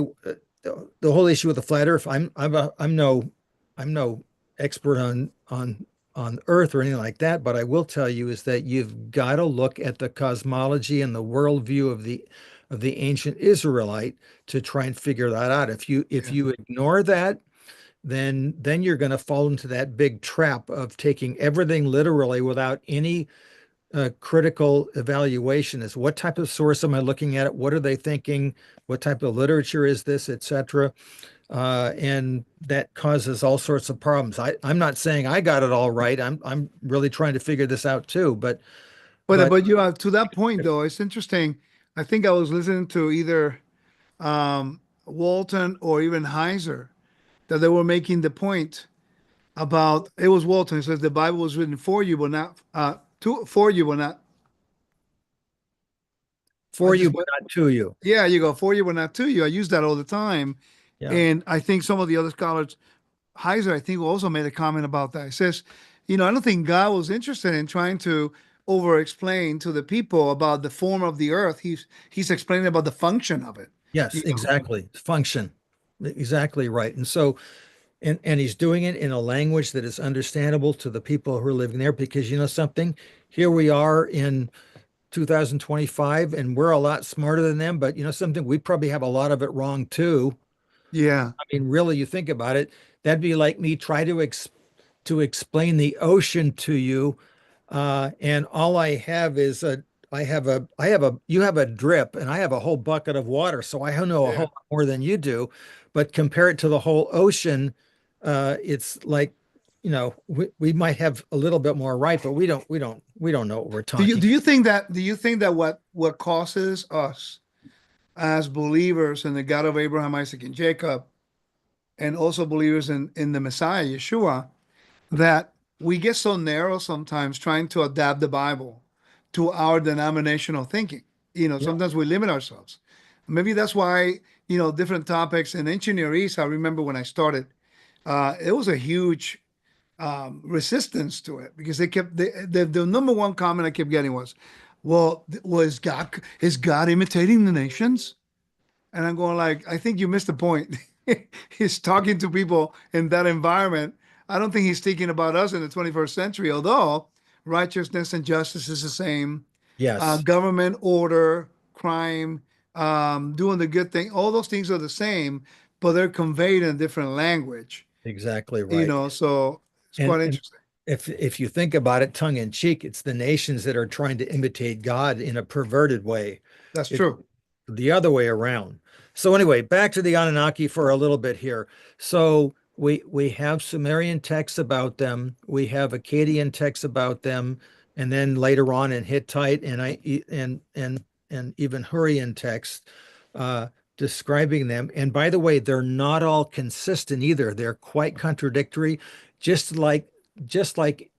the whole issue with the flat Earth, I'm no expert on Earth or anything like that, but I will tell you is that you've got to look at the cosmology and the worldview of the ancient Israelite to try and figure that out. If Yeah. you ignore that, then you're going to fall into that big trap of taking everything literally without any critical evaluation. Is what type of source am I looking at? What are they thinking? What type of literature is this, etc.? And that causes all sorts of problems. I'm not saying I got it all right. I'm really trying to figure this out too. But But but but you to that point though, it's interesting. I think I was listening to either Walton or even Heiser that they were making the point about it was Walton. It says the Bible was written for you, but not for you, but not. I for you, just but not to you. yeah, you go for you, but not to you. I use that all the time, Yeah. and I think some of the other scholars, Heiser, I think, also made a comment about that. He says, I don't think God was interested in trying to over-explain to the people about the form of the earth. He's explaining about the function of it. Yes, You exactly. Function. Exactly right. And so, and he's doing it in a language that is understandable to the people who are living there, because you know something, here we are in 2025 and we're a lot smarter than them, but you know something, we probably have a lot of it wrong too. Yeah. I mean, really, you think about it, that'd be like me try to explain the ocean to you, and all I have is you have a drip, and I have a whole bucket of water, so I know a whole Yeah. lot more than you do. But compare it to the whole ocean, it's like, we might have a little bit more right, but we don't know what we're Do you talking. do you think that what causes us as believers in the God of Abraham, Isaac, and Jacob, and also believers in the Messiah, Yeshua, that we get so narrow sometimes trying to adapt the Bible to our denominational thinking. Yeah. Sometimes we limit ourselves. Maybe that's why, different topics in ancient Near East, I remember when I started, it was a huge resistance to it because they kept the number one comment I kept getting was, well, is God imitating the nations? And I'm going like, I think you missed the point. He's talking to people in that environment. I don't think he's thinking about us in the 21st century, although righteousness and justice is the same. Yes, Government, order, crime, doing the good thing, all those things are the same, but they're conveyed in a different language, exactly right. so it's And quite and interesting. if you think about it tongue in cheek, it's the nations that are trying to imitate God in a perverted way. That's It's true. the other way around. So anyway, back to the Anunnaki for a little bit here. So we have Sumerian texts about them, we have Akkadian texts about them, and then later on in Hittite and even Hurrian texts, uh, describing them. And by the way, they're not all consistent either. They're quite contradictory, just like just like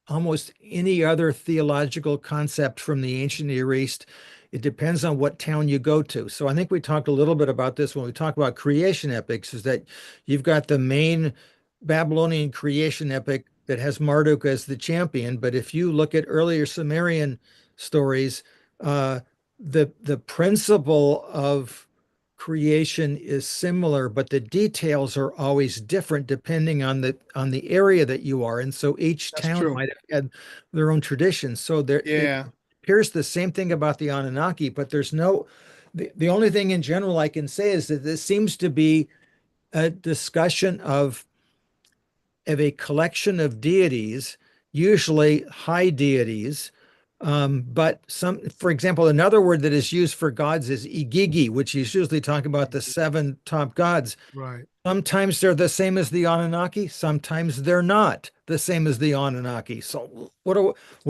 almost any other theological concept from the ancient Near East. It depends on what town you go to. So I think we talked a little bit about this when we talk about creation epics, is that you've got the main Babylonian creation epic that has Marduk as the champion. But if you look at earlier Sumerian stories, uh, the principle of creation is similar, but the details are always different depending on the area that you are. And so each That's town true. might have had their own traditions. So there it Yeah, appears the same thing about the Anunnaki, but there's no the only thing in general I can say is that this seems to be a discussion of a collection of deities, usually high deities. But for example, another word that is used for gods is igigi, which is usually talking about the seven top gods. right. Sometimes they're the same as the Anunnaki, sometimes they're not the same as the Anunnaki. So what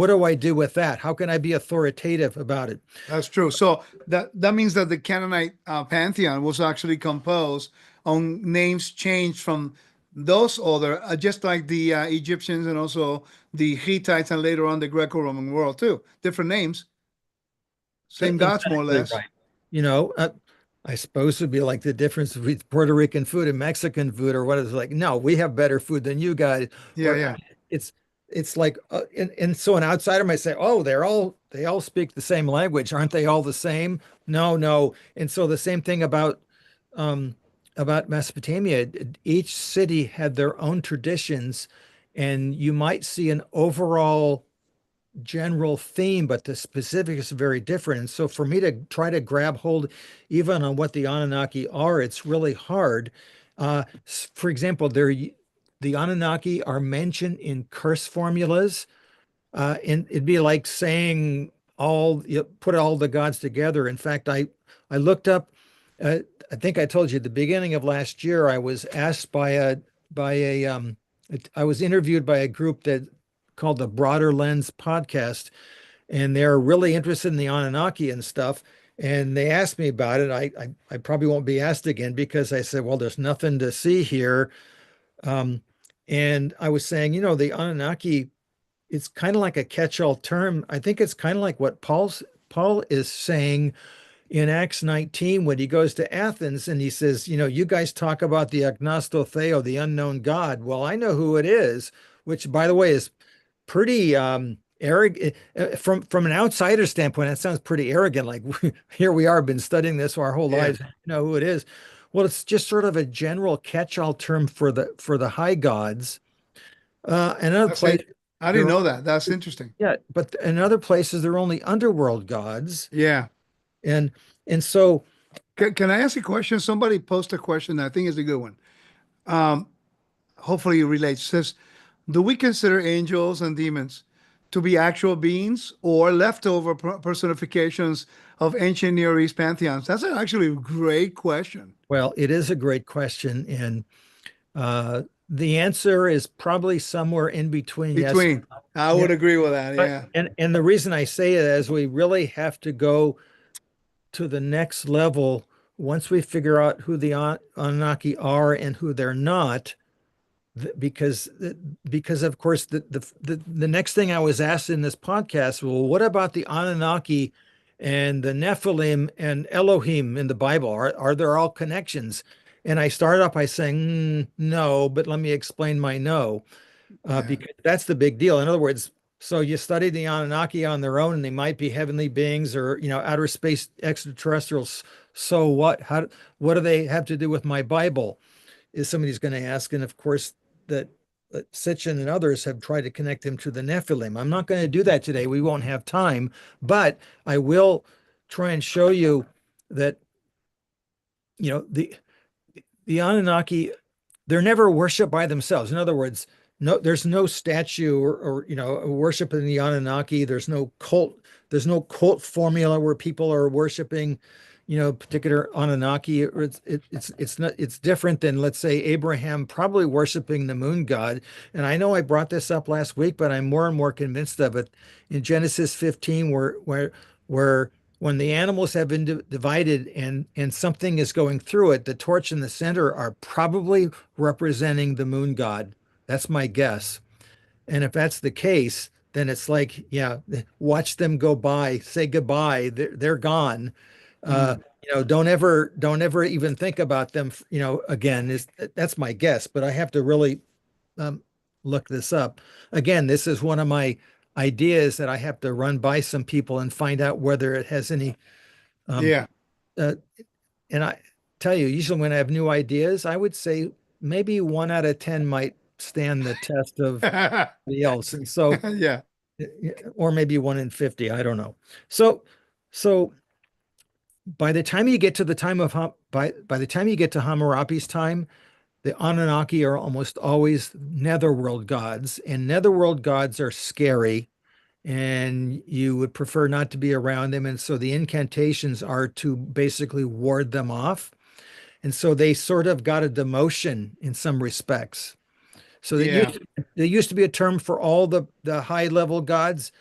do I do with that? How can I be authoritative about it? That's true. So that means that the Canaanite pantheon was actually composed on names changed from those other, just like the Egyptians and also the Hittites and later on the Greco-Roman world too. Different names, same gods more or Exactly less. right. You know, I suppose it'd be like the difference between Puerto Rican food and Mexican food, or what is it like? No, we have better food than you guys. Yeah, Or yeah. it's it's like, and so an outsider might say, oh, they all speak the same language, aren't they all the same? No, no. And so the same thing um, about Mesopotamia. Each city had their own traditions, and you might see an overall general theme, but the specifics are very different. And so for me to try to grab hold even on what the Anunnaki are, it's really hard. For example, the Anunnaki are mentioned in curse formulas, and it'd be like saying you put all the gods together. In fact, I looked up. Uh, I think I told you at the beginning of last year, I was asked by a I was interviewed by a group that called the Broader Lens Podcast, and they're really interested in the Anunnaki and stuff. And they asked me about it. I probably won't be asked again because I said, well, there's nothing to see here. Um, and I was saying, the Anunnaki, it's kind of like a catch-all term. I think it's kind of like what Paul is saying in Acts 19 when he goes to Athens and he says, you guys talk about the agnosto theo, the unknown God. Well, I know who it is, which by the way is pretty arrogant from an outsider standpoint. That sounds pretty arrogant. Like here we are, been studying this our whole Yeah. lives, who it is. Well, it's just sort of a general catch-all term for the high gods. Another That's place, it. I didn't they're know that. That's interesting. yeah, but in other places they're only underworld gods, Yeah. and so Can I ask a question? Somebody posted a question that I think is a good one. Um, Hopefully it relates. Says, do we consider angels and demons to be actual beings or leftover personifications of ancient Near East pantheons? That's actually a great question. well, it is a great question, and the answer is probably somewhere in between yes Between, I and would no. agree with that. But Yeah. and the reason I say it is we really have to go to the next level once we figure out who the Anunnaki are and who they're not, because of course the next thing I was asked in this podcast, well, what about the Anunnaki and the Nephilim and Elohim in the Bible? Are there all connections? And I started off by saying no, but let me explain my no, Yeah. because that's the big deal. In other words, so you study the Anunnaki on their own, and they might be heavenly beings or outer space extraterrestrials. So what? What do they have to do with my Bible? Is somebody's going to ask, and of course that Sitchin and others have tried to connect him to the Nephilim. I'm not going to do that today. We won't have time, but I will try and show you that you know the Anunnaki, they're never worshipped by themselves. In other words, there's no statue or worship in the Anunnaki. There's no cult formula where people are worshiping, particular Anunnaki. It's different than, let's say, Abraham probably worshiping the moon god. And I know I brought this up last week, but I'm more and more convinced of it. In Genesis 15, where when the animals have been divided and something is going through it, the torch in the center are probably representing the moon god. That's my guess. And if that's the case, then it's like, yeah, watch them go by, say goodbye. They're gone. Uh, Mm. don't ever even think about them, again. That's my guess, but I have to really um, look this up. Again, this is one of my ideas that I have to run by some people and find out whether it has any. Um, Yeah. uh, and I tell you, usually when I have new ideas, I would say maybe 1 out of 10 might stand the test of the else. And so, Yeah. or maybe 1 in 50, I don't know. So by the time you get to the time of by the time you get to Hammurabi's time, the Anunnaki are almost always netherworld gods, and netherworld gods are scary, and you would prefer not to be around them. And so the incantations are to basically ward them off. And so they sort of got a demotion in some respects. So Yeah. there used to be a term for all the high level gods.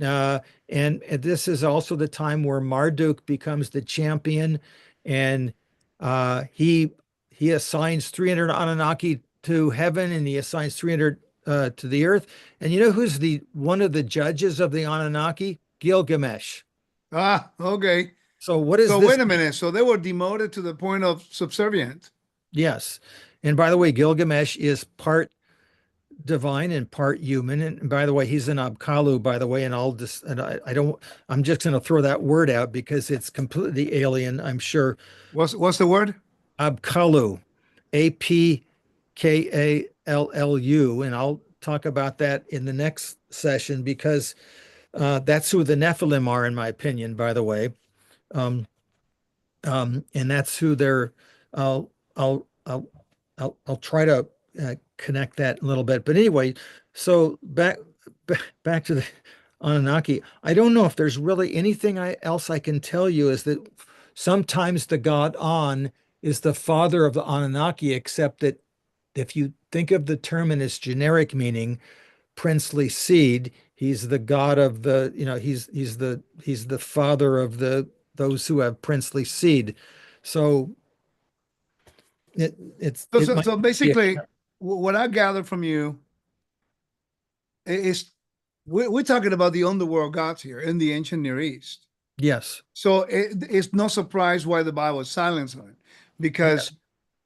Uh, and this is also the time where Marduk becomes the champion, and he assigns 300 Anunnaki to heaven, and he assigns 300 to the earth. And you know who's the one of the judges of the Anunnaki? Gilgamesh. Ah, okay. So what does So this wait a mean? minute. So they were demoted to the point of subservient. Yes. And by the way, Gilgamesh is part divine and part human. And by the way, he's an Abkalu, by the way, and I don't, I'm just going to throw that word out because it's completely alien, I'm sure. What's the word? Abkalu, Apkallu. And I'll talk about that in the next session because that's who the Nephilim are, in my opinion, by the way. Um, and that's who they're, I'll, I'll, I'll, I'll try to connect that a little bit. But anyway, so back to the Anunnaki. I don't know if there's really anything else I can tell you. Is that sometimes the god An is the father of the Anunnaki, except that if you think of the term in its generic meaning, princely seed, he's the god of the, he's the father of the those who have princely seed. So So it so, might so be a, basically, what I gather from you is we're talking about the underworld gods here in the ancient Near East. yes. So it's no surprise why the Bible is silent on it, Yeah. because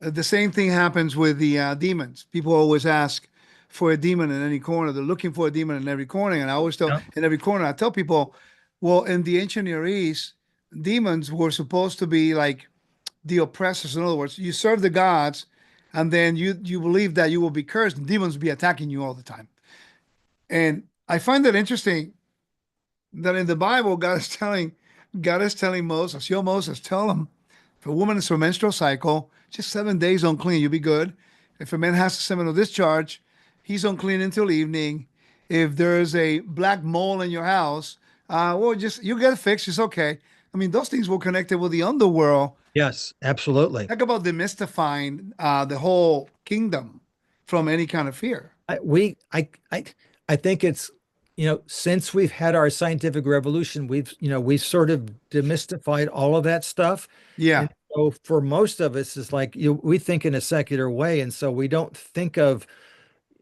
the same thing happens with the demons. People always ask for a demon in any corner. They're looking for a demon in every corner, and I always tell Yeah. in every corner. I tell people, well, in the ancient Near East, demons were supposed to be like the oppressors. In other words, you serve the gods, and then you believe that you will be cursed, and demons will be attacking you all the time. And I find that interesting that in the Bible, God is telling Moses, yo, Moses, tell him if a woman is her menstrual cycle, just 7 days unclean, you'll be good. If a man has a seminal discharge, he's unclean until evening. If there's a black mole in your house, well, just you get it fixed. It's okay. I mean, those things were connected with the underworld. Yes, absolutely. Talk about demystifying the whole kingdom from any kind of fear. I, we, I think it's, since we've had our scientific revolution, we've sort of demystified all of that stuff. Yeah, And so for most of us, it's like, we think in a secular way. And so we don't think of,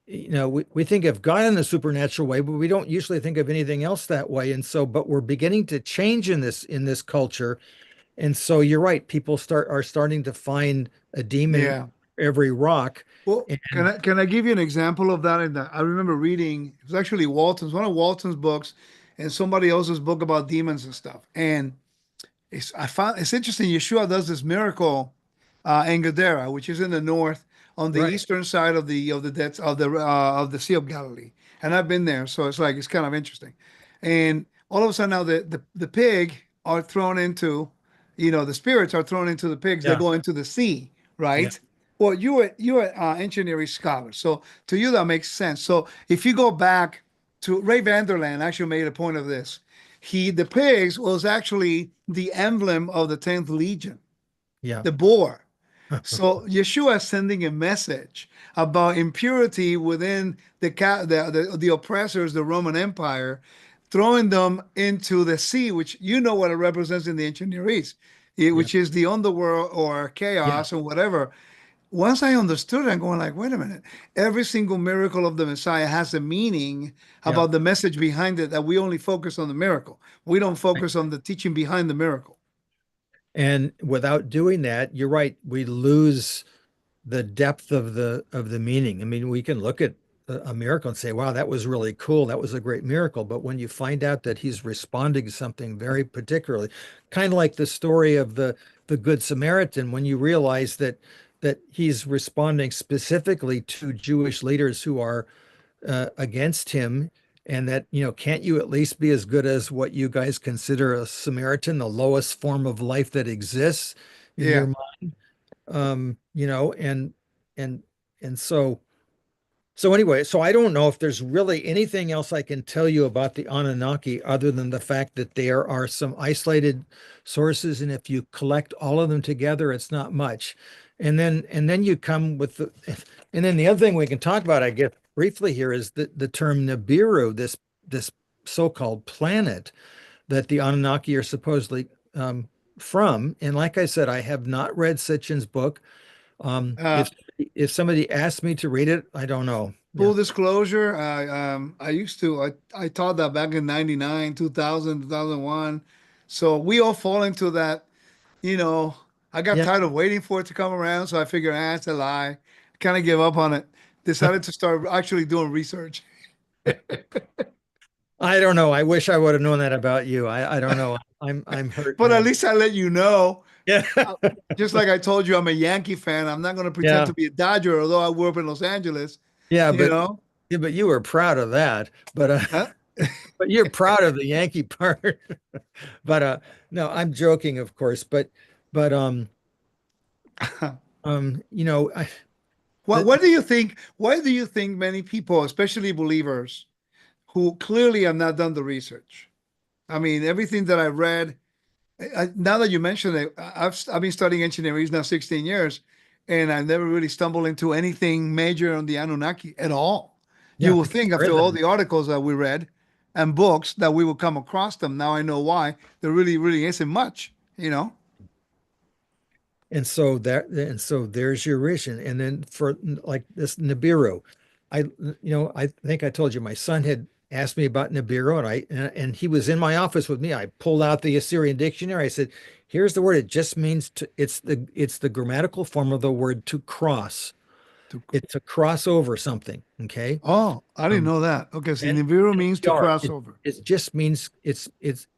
we think of God in a supernatural way, but we don't usually think of anything else that way. And so, but we're beginning to change in this culture. And so you're right. People are starting to find a demon in yeah. every rock. Well, And can I give you an example of that? In that I remember reading, it was actually Walton's, one of Walton's books, and somebody else's book about demons and stuff. And I found it's interesting. Yeshua does this miracle in Gadara, which is in the north, on the right. eastern side of the dead of the Sea of Galilee. And I've been there, so it's like it's kind of interesting. And all of a sudden now the pig are thrown into, the spirits are thrown into the pigs. They Yeah. go into the sea, Yeah. right? Well, you're an engineering scholar, so to you that makes sense. So if you go back to Ray Vanderland, actually made a point of this. The pigs was actually the emblem of the 10th Legion, Yeah. the boar. So Yeshua is sending a message about impurity within the oppressors, the Roman Empire, throwing them into the sea, which you know what it represents in the ancient Near East, Yeah. which is the underworld or Yeah. chaos or whatever. once I understood it, I'm going like, wait a minute. Every single miracle of the Messiah has a meaning Yeah. about the message behind it that we only focus on the miracle. We don't focus on the teaching behind the miracle. And without doing that, you're right, we lose the depth of the meaning. I mean, we can look at a miracle and say, "Wow, that was really cool. That was a great miracle." But when you find out that he's responding to something very particularly, kind of like the story of the Good Samaritan, when you realize that he's responding specifically to Jewish leaders who are against him, and that, can't you at least be as good as what you guys consider a Samaritan, the lowest form of life that exists in your Yeah. mind? And and so anyway, so I don't know if there's really anything else I can tell you about the Anunnaki other than the fact that there are some isolated sources, and if you collect all of them together, it's not much. And then you come with and then the other thing we can talk about, I guess, briefly here is the term Nibiru, this so-called planet that the Anunnaki are supposedly from. And like I said, I have not read Sitchin's book. Um, Uh, if if somebody asked me to read it, I don't know. Yeah. Full disclosure, I used to I taught that back in 99, 2000, 2001. So we all fall into that, you know, I got Yeah. tired of waiting for it to come around, so I figured, it's a lie. Kind of gave up on it. Decided to start actually doing research. I don't know. I wish I would have known that about you. I don't know. I'm hurt But at now. least I let you know. Yeah. Uh, Just like I told you, I'm a Yankee fan. I'm not going to pretend Yeah. to be a Dodger, although I grew up in Los Angeles, Yeah, you but know. yeah, but you were proud of that. But Huh? but you're proud of the Yankee part. But no, I'm joking, of course. But I the What do you think? Why do you think many people, especially believers, who clearly have not done the research? I mean, everything that I read, now that you mention it, I've been studying engineering now 16 years, and I've never really stumbled into anything major on the Anunnaki at all. You yeah, will because think there after all isn't. the articles that we read and books that we will come across them. Now I know why. There really isn't much, you know? And so there's your vision. And then for like this Nibiru, I think I told you my son had asked me about Nibiru, and he was in my office with me. I pulled out the Assyrian dictionary. I said, "Here's the word. It just means to. It's the grammatical form of the word to cross. To- It's to cross over something. Okay. Oh, I didn't Um, know that. Okay, so and Nibiru means to NPR, cross it over. it just means it's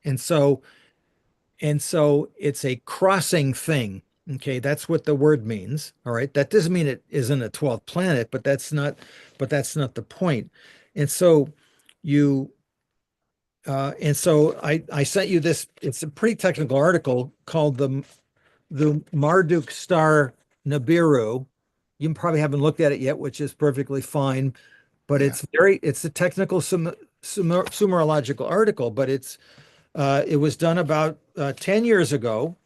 and so it's a crossing thing. Okay, that's what the word means. All right. That doesn't mean it isn't a 12th planet, but that's not the point. And so you and so I sent you this, it's a pretty technical article called the Marduk star Nibiru. You probably haven't looked at it yet, which is perfectly fine, but Yeah. it's a technical sumerological article, but it was done about 10 years ago,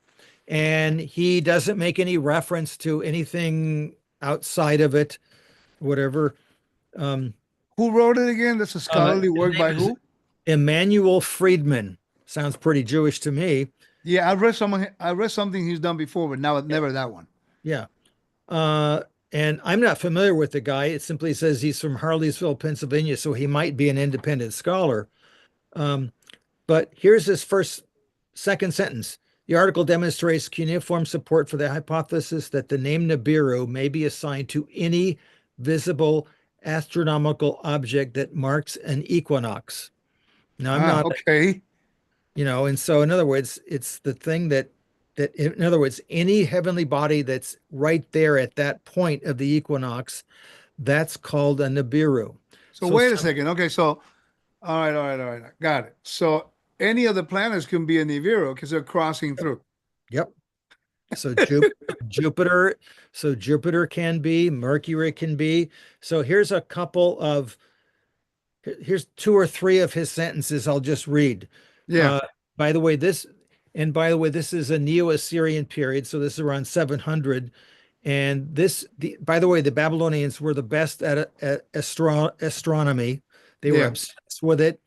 and he doesn't make any reference to anything outside of it, whatever. Um, Who wrote it again? That's a scholarly his work name by is who? Emmanuel Friedman. Sounds pretty Jewish to me. Yeah, I read something he's done before, but now Yeah. never that one. Yeah. Uh, and I'm not familiar with the guy. It simply says he's from Harleysville, Pennsylvania, so he might be an independent scholar. Um, But here's his second sentence. The article demonstrates cuneiform support for the hypothesis that the name Nibiru may be assigned to any visible astronomical object that marks an equinox. Now, I'm Ah, not, okay. and so in other words, it's the thing that in other words, any heavenly body that's right there at that point of the equinox, that's called a Nibiru. So So wait a some, second. Okay, so all right. Got it. So any of the planets can be a Nibiru because they're crossing through. yep. So Jupiter, so Jupiter can be, Mercury can be. So here's two or three of his sentences I'll just read. Yeah, Uh, by the way, this is a Neo-Assyrian period, so this is around 700. And by the way, the Babylonians were the best at astronomy. They were yeah. obsessed with it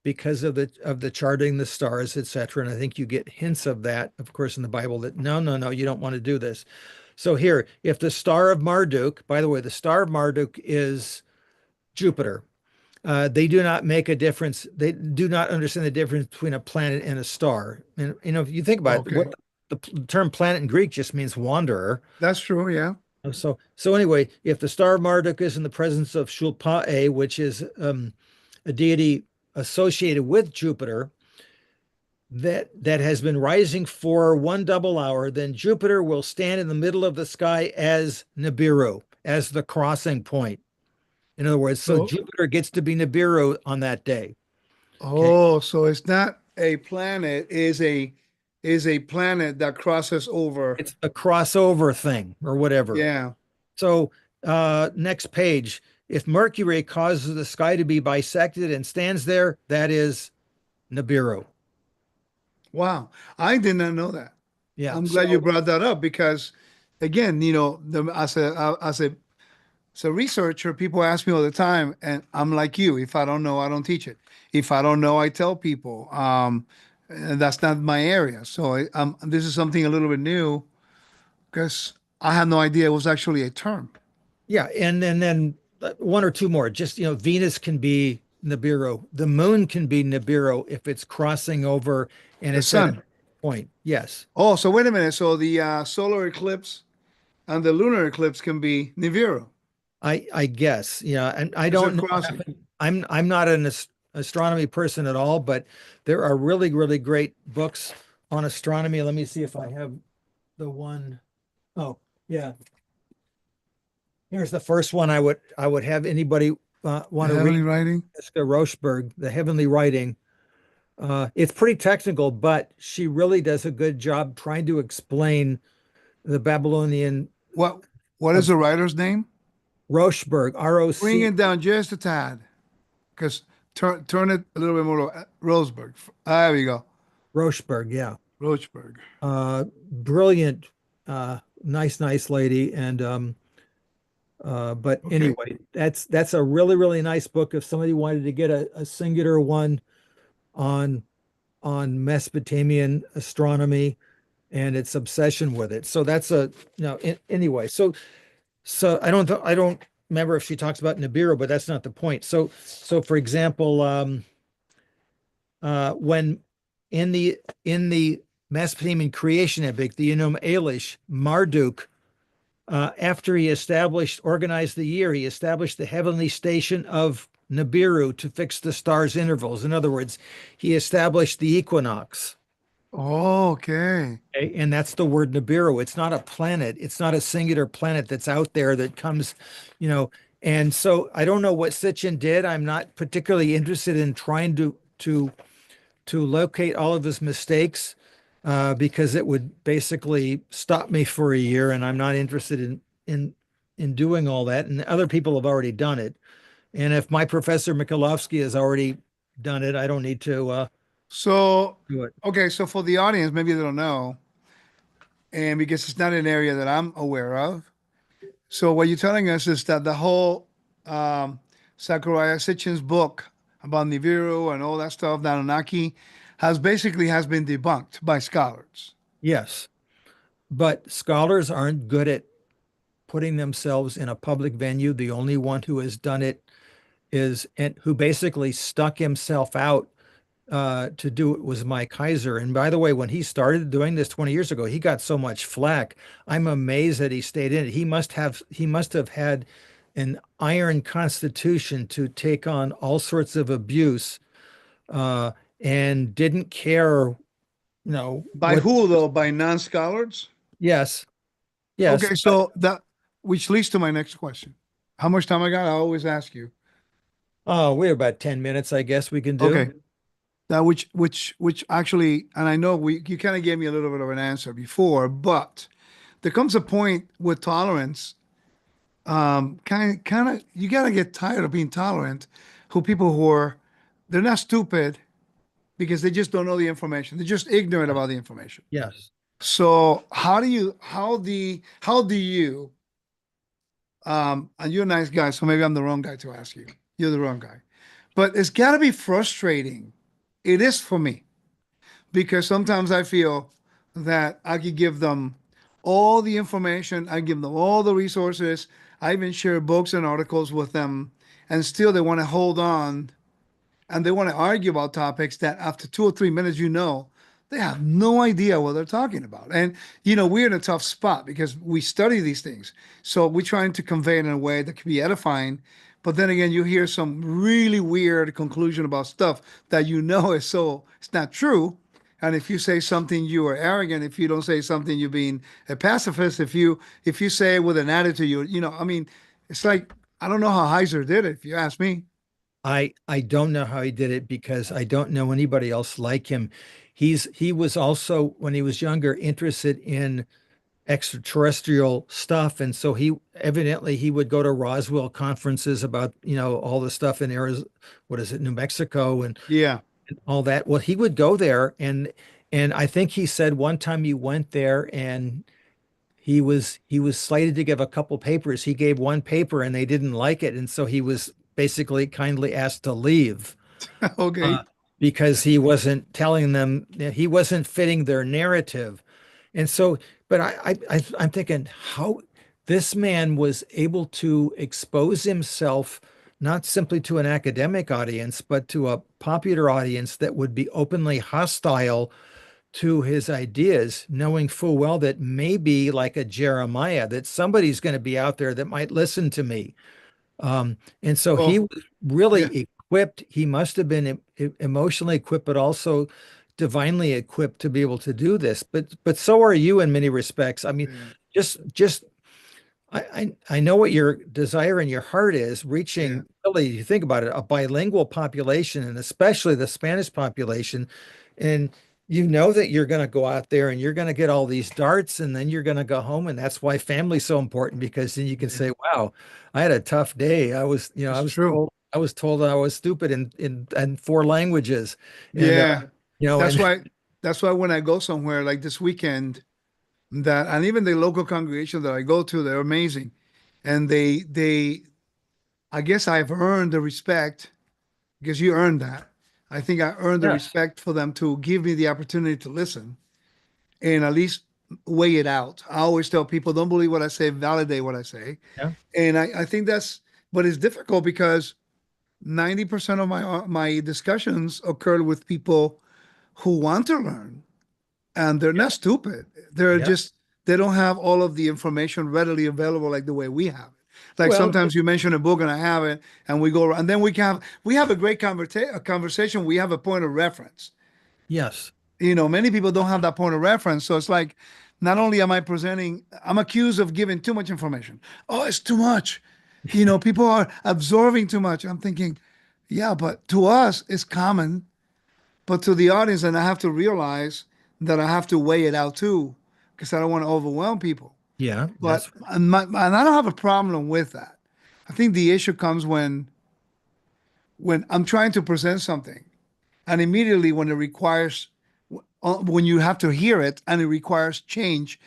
because of the charting the stars, etc. And I think you get hints of that, of course, in the Bible that no, no, no, you don't want to do this. So here, if the star of Marduk, by the way, the star of Marduk is Jupiter. They do not make a difference. They do not understand the difference between a planet and a star. And if you think about it, Okay, what the term planet in Greek just means wanderer. that's true. Yeah. So anyway, if the star of Marduk is in the presence of Shulpae, which is a deity associated with Jupiter, that has been rising for one double hour, then Jupiter will stand in the middle of the sky as Nibiru, as the crossing point. In other words, so So, Jupiter gets to be Nibiru on that day. Okay. oh, so it's not a planet, is a planet that crosses over. It's a crossover thing or whatever. Yeah. So next page. If Mercury causes the sky to be bisected and stands there, that is Nibiru. Wow. I did not know that. Yeah. I'm glad you So brought that up because, again, as a researcher, people ask me all the time, and I'm like you. If I don't know, I don't teach it. If I don't know, I tell people. And that's not my area. So this is something a little bit new because I had no idea it was actually a term. yeah, and then one or two more. Just Venus can be Nibiru. The moon can be Nibiru if it's crossing over and The it's at a sun. point. Yes. Oh, so wait a minute. So the solar eclipse and the lunar eclipse can be Nibiru I guess. Yeah, and I because they're don't know. crossing. I'm not an astronomy person at all, but there are really great books on astronomy. Let me see if I have the one. Oh, yeah. Here's the first one I would have anybody The want to heavenly read. writing. Jessica Rochberg, The Heavenly Writing. It's pretty technical, but she really does a good job trying to explain the Babylonian What what is of the writer's name? Rochberg, Bring R-O-C it down just a tad, because turn it a little bit more. Roseburg. There we go. Rochberg, yeah. Rochberg. Brilliant, nice lady. And but Okay. anyway, that's a really nice book. If somebody wanted to get a singular one on Mesopotamian astronomy and its obsession with it. So that's anyway. So I don't remember if she talks about Nibiru, but that's not the point. So for example, when in the Mesopotamian creation epic, the Enum Elish, Marduk, after he organized the year, he established the heavenly station of Nibiru to fix the stars' intervals. In other words, he established the equinox. Oh, okay. Okay? And that's the word Nibiru. It's not a planet. It's not a singular planet that's out there that comes, you know. And so I don't know what Sitchin did. I'm not particularly interested in trying to locate all of his mistakes because it would basically stop me for a year, and I'm not interested in doing all that. And other people have already done it. And if my professor Mikulovsky has already done it, I don't need to So, do it. okay. So for the audience, maybe they don't know, and because it's not an area that I'm aware of. So what you're telling us is that the whole Sakurai Sitchin's book about Nibiru and all that stuff, the Anunnaki, has been debunked by scholars. Yes, but scholars aren't good at putting themselves in a public venue. The only one who has done it is and who basically stuck himself out to do it was Mike Kaiser. And by the way, when he started doing this 20 years ago, he got so much flack. I'm amazed that he stayed in it. He must have had an iron constitution to take on all sorts of abuse uh, and didn't care, By what. who though? By non-scholars? Yes, yes. Okay, so that which leads to my next question. How much time I got? I always ask you. Oh, we have about 10 minutes, I guess we can Okay. do. Now, which actually, and I know you kind of gave me a little bit of an answer before, but there comes a point with tolerance. Kind of, you gotta get tired of being tolerant. Who people who are, they're not stupid because they just don't know the information. They're just ignorant about the information. Yes. So how do you, and you're a nice guy, so maybe I'm the wrong guy to ask you. You're the wrong guy, but it's got to be frustrating. It is for me because sometimes I feel that I could give them all the information. I give them all the resources. I even share books and articles with them, and still they want to hold on and they want to argue about topics that after 2 or 3 minutes, they have no idea what they're talking about. And, we're in a tough spot because we study these things. So we're trying to convey it in a way that can be edifying. But then again, you hear some really weird conclusion about stuff that it's not true. And if you say something, you are arrogant. If you don't say something, you're being a pacifist. If you say it with an attitude, it's like I don't know how Heiser did it, if you ask me. I don't know how he did it because I don't know anybody else like him. He was also when he was younger interested in extraterrestrial stuff, and so he would go to Roswell conferences about all the stuff in Arizona, what is it, New Mexico, and Yeah. all that. Well, he would go there, and I think he said one time he went there and he was slated to give a couple papers. He gave one paper and they didn't like it, and so he was basically kindly asked to leave Okay. uh, because he wasn't telling them, he wasn't fitting their narrative. And so, but I'm thinking how this man was able to expose himself not simply to an academic audience, but to a popular audience that would be openly hostile to his ideas, knowing full well that maybe like a Jeremiah, that somebody's going to be out there that might listen to me. And so he Well, was yeah. really equipped. He must have been emotionally equipped, but also divinely equipped to be able to do this. But so are you in many respects. I mean, Yeah. just I know what your desire in your heart is, Yeah. reaching really, you think about it, a bilingual population, and especially the Spanish population. And you know that you're going to go out there and you're going to get all these darts, and then you're going to go home. And that's why family's so important, because then you can Yeah. say, wow, I had a tough day. It's true. I was told I was stupid in four languages. And, Yeah. That's and why that's why when I go somewhere like this weekend, that and even the local congregation that I go to, they're amazing. And they I guess I've earned the respect because you earned that. I think I earned the yes, respect for them to give me the opportunity to listen and at least weigh it out. I always tell people, don't believe what I say, validate what I say. yeah, And I think but it's difficult because 90% of my discussions occurred with people who want to learn and they're not stupid. yeah. They don't have all of the information readily available like the way we have it. Like Well, sometimes you mention a book and I have it and we go around, and then we have a great conversation. We have a point of reference. yes, Many people don't have that point of reference. So it's like, not only am I presenting, I'm accused of giving too much information. Oh, it's too much. People are absorbing too much. I'm thinking, yeah, but to us, it's common. But to the audience, and I have to realize that I have to weigh it out too, because I don't want to overwhelm people. yeah, But that's and I don't have a problem with that. I think the issue comes when I'm trying to present something, and immediately when you have to hear it and it requires change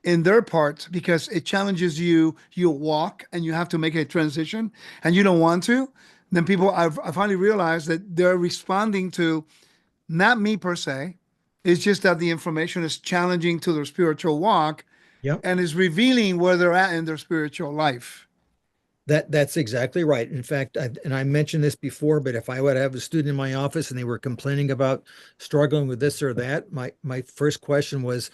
in their part because it challenges you walk and you have to make a transition and you don't want to, then I finally realized that they're responding to not me per se. It's just that the information is challenging to their spiritual walk yep. and is revealing where they're at in their spiritual life. That's exactly right. In fact, and I mentioned this before, but if I would have a student in my office and they were complaining about struggling with this or that, my first question was,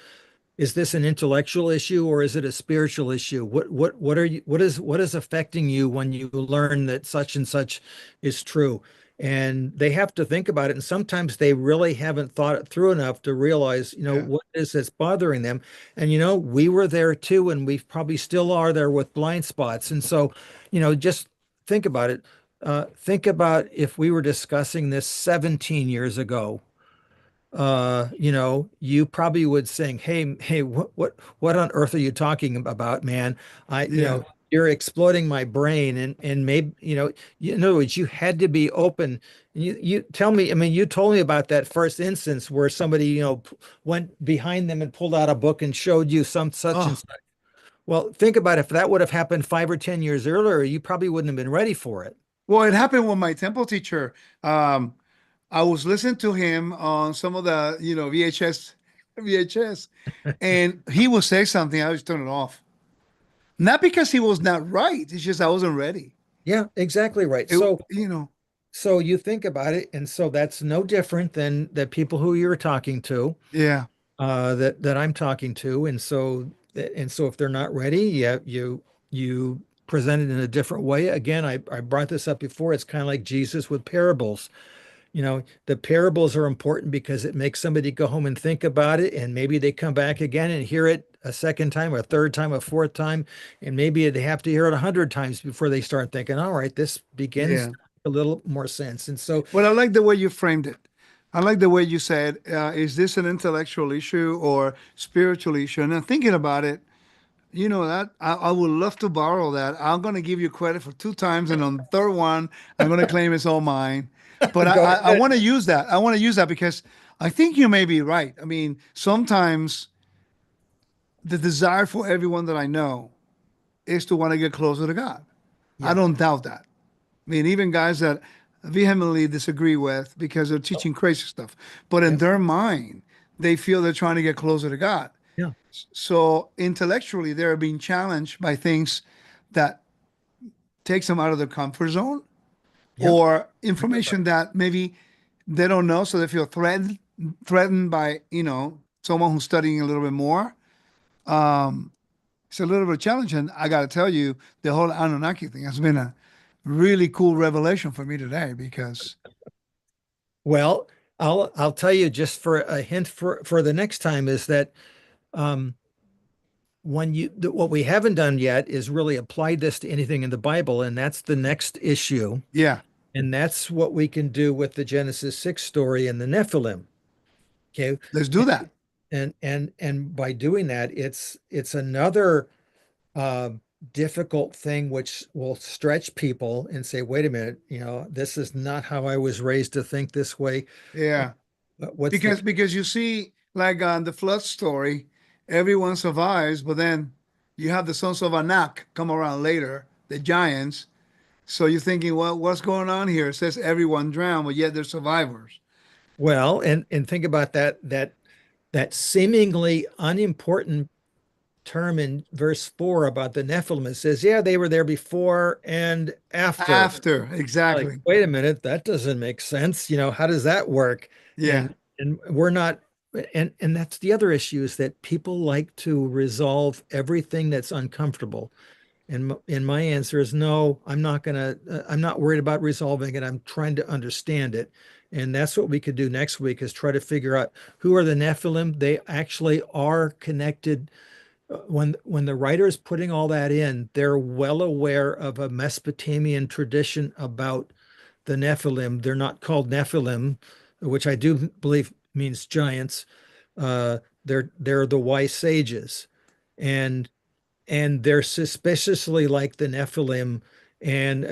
is this an intellectual issue or is it a spiritual issue? What is affecting you when you learn that such and such is true? And they have to think about it. And sometimes they really haven't thought it through enough to realize, Yeah, what it is that's bothering them. And we were there too, and we probably still are there with blind spots. And so, just think about it. Think about if we were discussing this 17 years ago, you probably would sing, hey, what on earth are you talking about, man? yeah. You're exploding my brain, and maybe, in other words, you had to be open. You tell me, I mean, you told me about that first instance where somebody, went behind them and pulled out a book and showed you some such and Oh, such. Well, think about if that would have happened 5 or 10 years earlier, you probably wouldn't have been ready for it. well, it happened with my temple teacher. I was listening to him on some of the VHS. VHS. And he will say something, I just turn it off. Not because he was not right. It's just I wasn't ready. Yeah, exactly right. It, So you know, so you think about it, and so that's no different than the people who you're talking to, yeah, that I'm talking to, and so if they're not ready, yeah, you present it in a different way. Again, I brought this up before. It's kind of like Jesus with parables. The parables are important because it makes somebody go home and think about it, and maybe they come back again and hear it a second time, a third time, a fourth time, and maybe they have to hear it 100 times before they start thinking, all right, this begins yeah. to make a little more sense. And so, Well, I like the way you framed it. I like the way you said, is this an intellectual issue or spiritual issue? And then thinking about it, that I would love to borrow that. I'm going to give you credit for two times, and on the third one, I'm going to claim it's all mine. But I, go I, I ahead. want to use that. I want to use that because I think you may be right. I mean, sometimes the desire for everyone that I know is to want to get closer to God. I Yeah. don't doubt that. I mean, even guys that vehemently disagree with because they're teaching crazy stuff, but in Yeah. their mind, they feel they're trying to get closer to God. Yeah. So intellectually, they're being challenged by things that takes them out of their comfort zone Yeah. or information that maybe they don't know, so they feel threatened by someone who's studying a little bit more. Um, it's a little bit of a challenge, and I got to tell you, the whole Anunnaki thing has been a really cool revelation for me today because Well, I'll tell you just for a hint for the next time is that um, what we haven't done yet is really applied this to anything in the Bible, and that's the next issue. yeah, And that's what we can do with the Genesis 6 story and the Nephilim. Okay. let's do that. And by doing that, it's another uh, difficult thing which will stretch people and say, wait a minute, this is not how I was raised to think this way. Uh, Yeah. What's the Because you see, like on the flood story, everyone survives, but then you have the sons of Anak come around later, the giants. So you're thinking, well, what's going on here? It says everyone drowned, but yet they're survivors. well, and think about that seemingly unimportant term in verse 4 about the Nephilim. It says, yeah, they were there before and after. After, Like, exactly. wait a minute, that doesn't make sense. How does that work? Yeah. And we're not, and that's the other issue is that people like to resolve everything that's uncomfortable. And my answer is no, I'm not worried about resolving it. I'm trying to understand it. And that's what we could do next week is try to figure out who are the Nephilim. They actually are connected. When the writer is putting all that in, they're well aware of a Mesopotamian tradition about the Nephilim. They're not called Nephilim, which I do believe means giants. They're the wise sages, and they're suspiciously like the Nephilim. And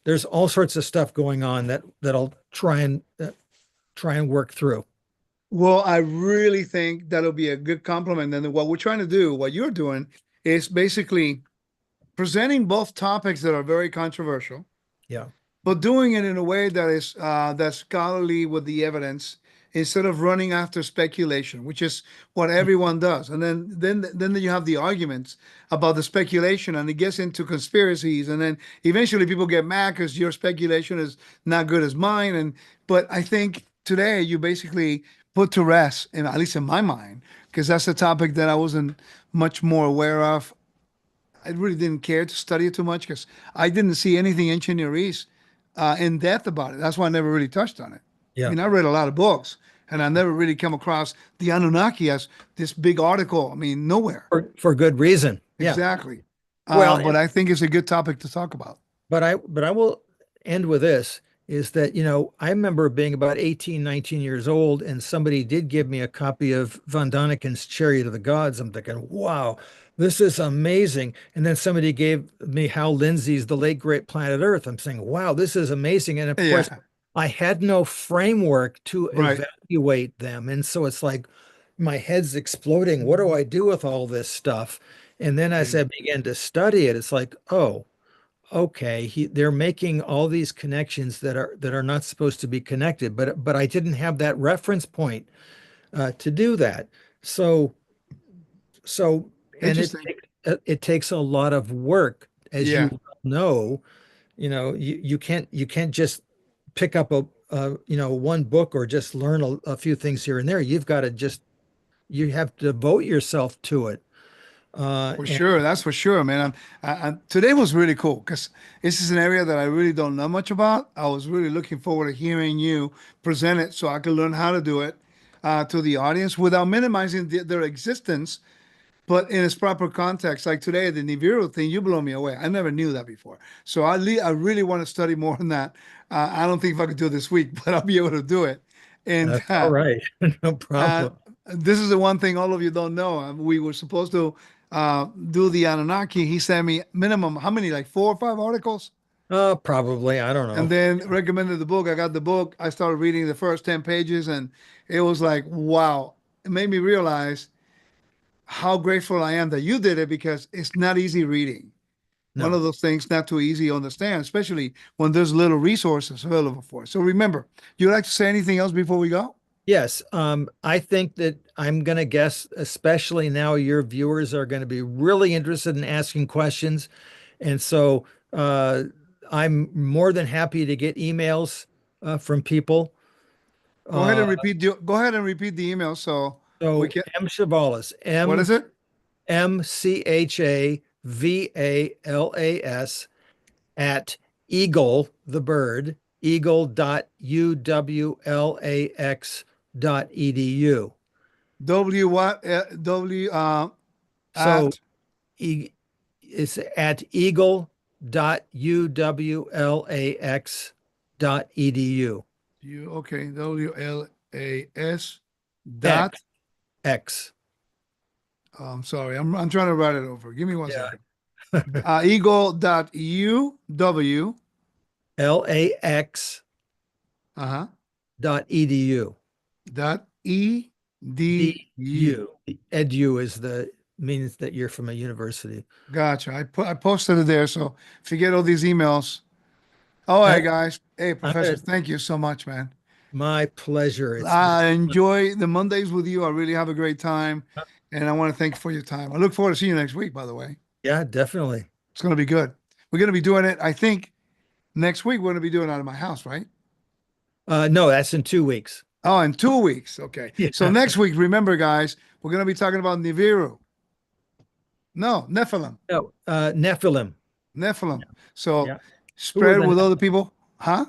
there's all sorts of stuff going on that I'll try and work through. Well, I really think that'll be a good compliment. And what we're trying to do, what you're doing, is basically presenting both topics that are very controversial, Yeah. but doing it in a way that is that's scholarly with the evidence instead of running after speculation, which is what everyone does. And then you have the arguments about the speculation, and it gets into conspiracies, and then eventually people get mad because your speculation is not good as mine. And but I think today you basically put to rest, and at least in my mind, because that's a topic that I wasn't much more aware of. I really didn't care to study it too much because I didn't see anything ancient Near East in depth about it. That's why I never really touched on it. I Yeah. mean, I read a lot of books, and I never really come across the Anunnaki as this big article. I mean, nowhere. For good reason. Yeah. Exactly. Well, But I think it's a good topic to talk about. but I will end with this is that, I remember being about 18, 19 years old, and somebody did give me a copy of Von Daniken's Chariot of the Gods. I'm thinking, wow, this is amazing. And then somebody gave me Hal Lindsey's The Late Great Planet Earth. I'm saying, wow, this is amazing. And of course, Yeah, I had no framework to right. evaluate them. And so it's like my head's exploding. What do I do with all this stuff? And then as Yeah. I began to study it, it's like, oh, okay, they're making all these connections that are not supposed to be connected, but I didn't have that reference point to do that. So so and Interesting. it takes a lot of work, as Yeah, you know. You can't just pick up one book or just learn a few things here and there. You've got to just you have to devote yourself to it. for And sure. That's for sure, man. Today was really cool because this is an area that I really don't know much about. I was really looking forward to hearing you present it so I could learn how to do it to the audience without minimizing their existence, but in its proper context. Like today, the Nibiru thing, you blow me away. I never knew that before. So I really want to study more on that. I don't think if I could do it this week, but I'll be able to do it. And that's all right. No uh, problem. this is the one thing all of you don't know. We were supposed to do the Anunnaki. He sent me minimum, how many, like 4 or 5 articles? Probably. I don't And know. then recommended the book. I got the book. I started reading the first 10 pages, and it was like, wow. It made me realize how grateful I am that you did it because it's not easy reading. One No. of those things not too easy to understand, especially when there's little resources available for it. So remember, you like to say anything else before we go? Yes, I think that I'm going to guess, especially now, your viewers are going to be really interested in asking questions. And so I'm more than happy to get emails from people. Uh, Go ahead and repeat the email so we so can. M Chavalas, What is it? Mchavallas at Eagle, the bird, eagle.uwlax.edu. W what? W So at e it's at eagle.uwlax.edu. U. Okay, WLAS X, dot. X. I'm sorry. I'm trying to write it over. Give me one Yeah. second. Eagle dot U W. LAX Uh-huh. dot edu. Dot EDU. DU. Edu is the means that you're from a university. Gotcha. I posted it there. So if you get all these emails, all right, I, guys. Hey, I'm Professor, gonna, thank you so much, man. my pleasure. It's been, I enjoy the Mondays with you. I really have a great time, and I want to thank you for your time. I look forward to seeing you next week, by the way. yeah, definitely. It's going to be good. We're going to be doing it, I think, next week. We're going to be doing it out of my house, right? No, that's in 2 weeks. Oh, in 2 weeks. Okay. So Yeah. next week, remember, guys, we're going to be talking about Nibiru. No, Nephilim. No, Nephilim. Nephilim. Yeah. So Yeah. Who were spread the with other people. Huh?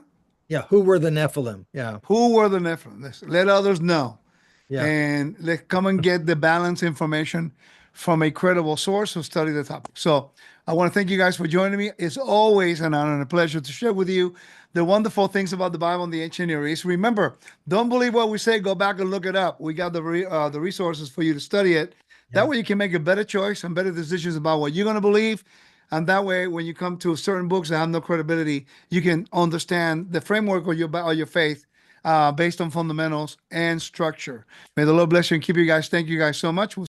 Yeah, who were the Nephilim? Yeah. Who were the Nephilim? Let others know. Yeah. And let's come and get the balanced information from a credible source who study the topic. So I want to thank you guys for joining me. It's always an honor and a pleasure to share with you the wonderful things about the Bible and the ancient Near East. Remember, don't believe what we say. Go back and look it up. We got the resources for you to study it. That Yeah. way you can make a better choice and better decisions about what you're going to believe. And that way, when you come to certain books that have no credibility, you can understand the framework of your faith based on fundamentals and structure. May the Lord bless you and keep you guys. Thank you guys so much.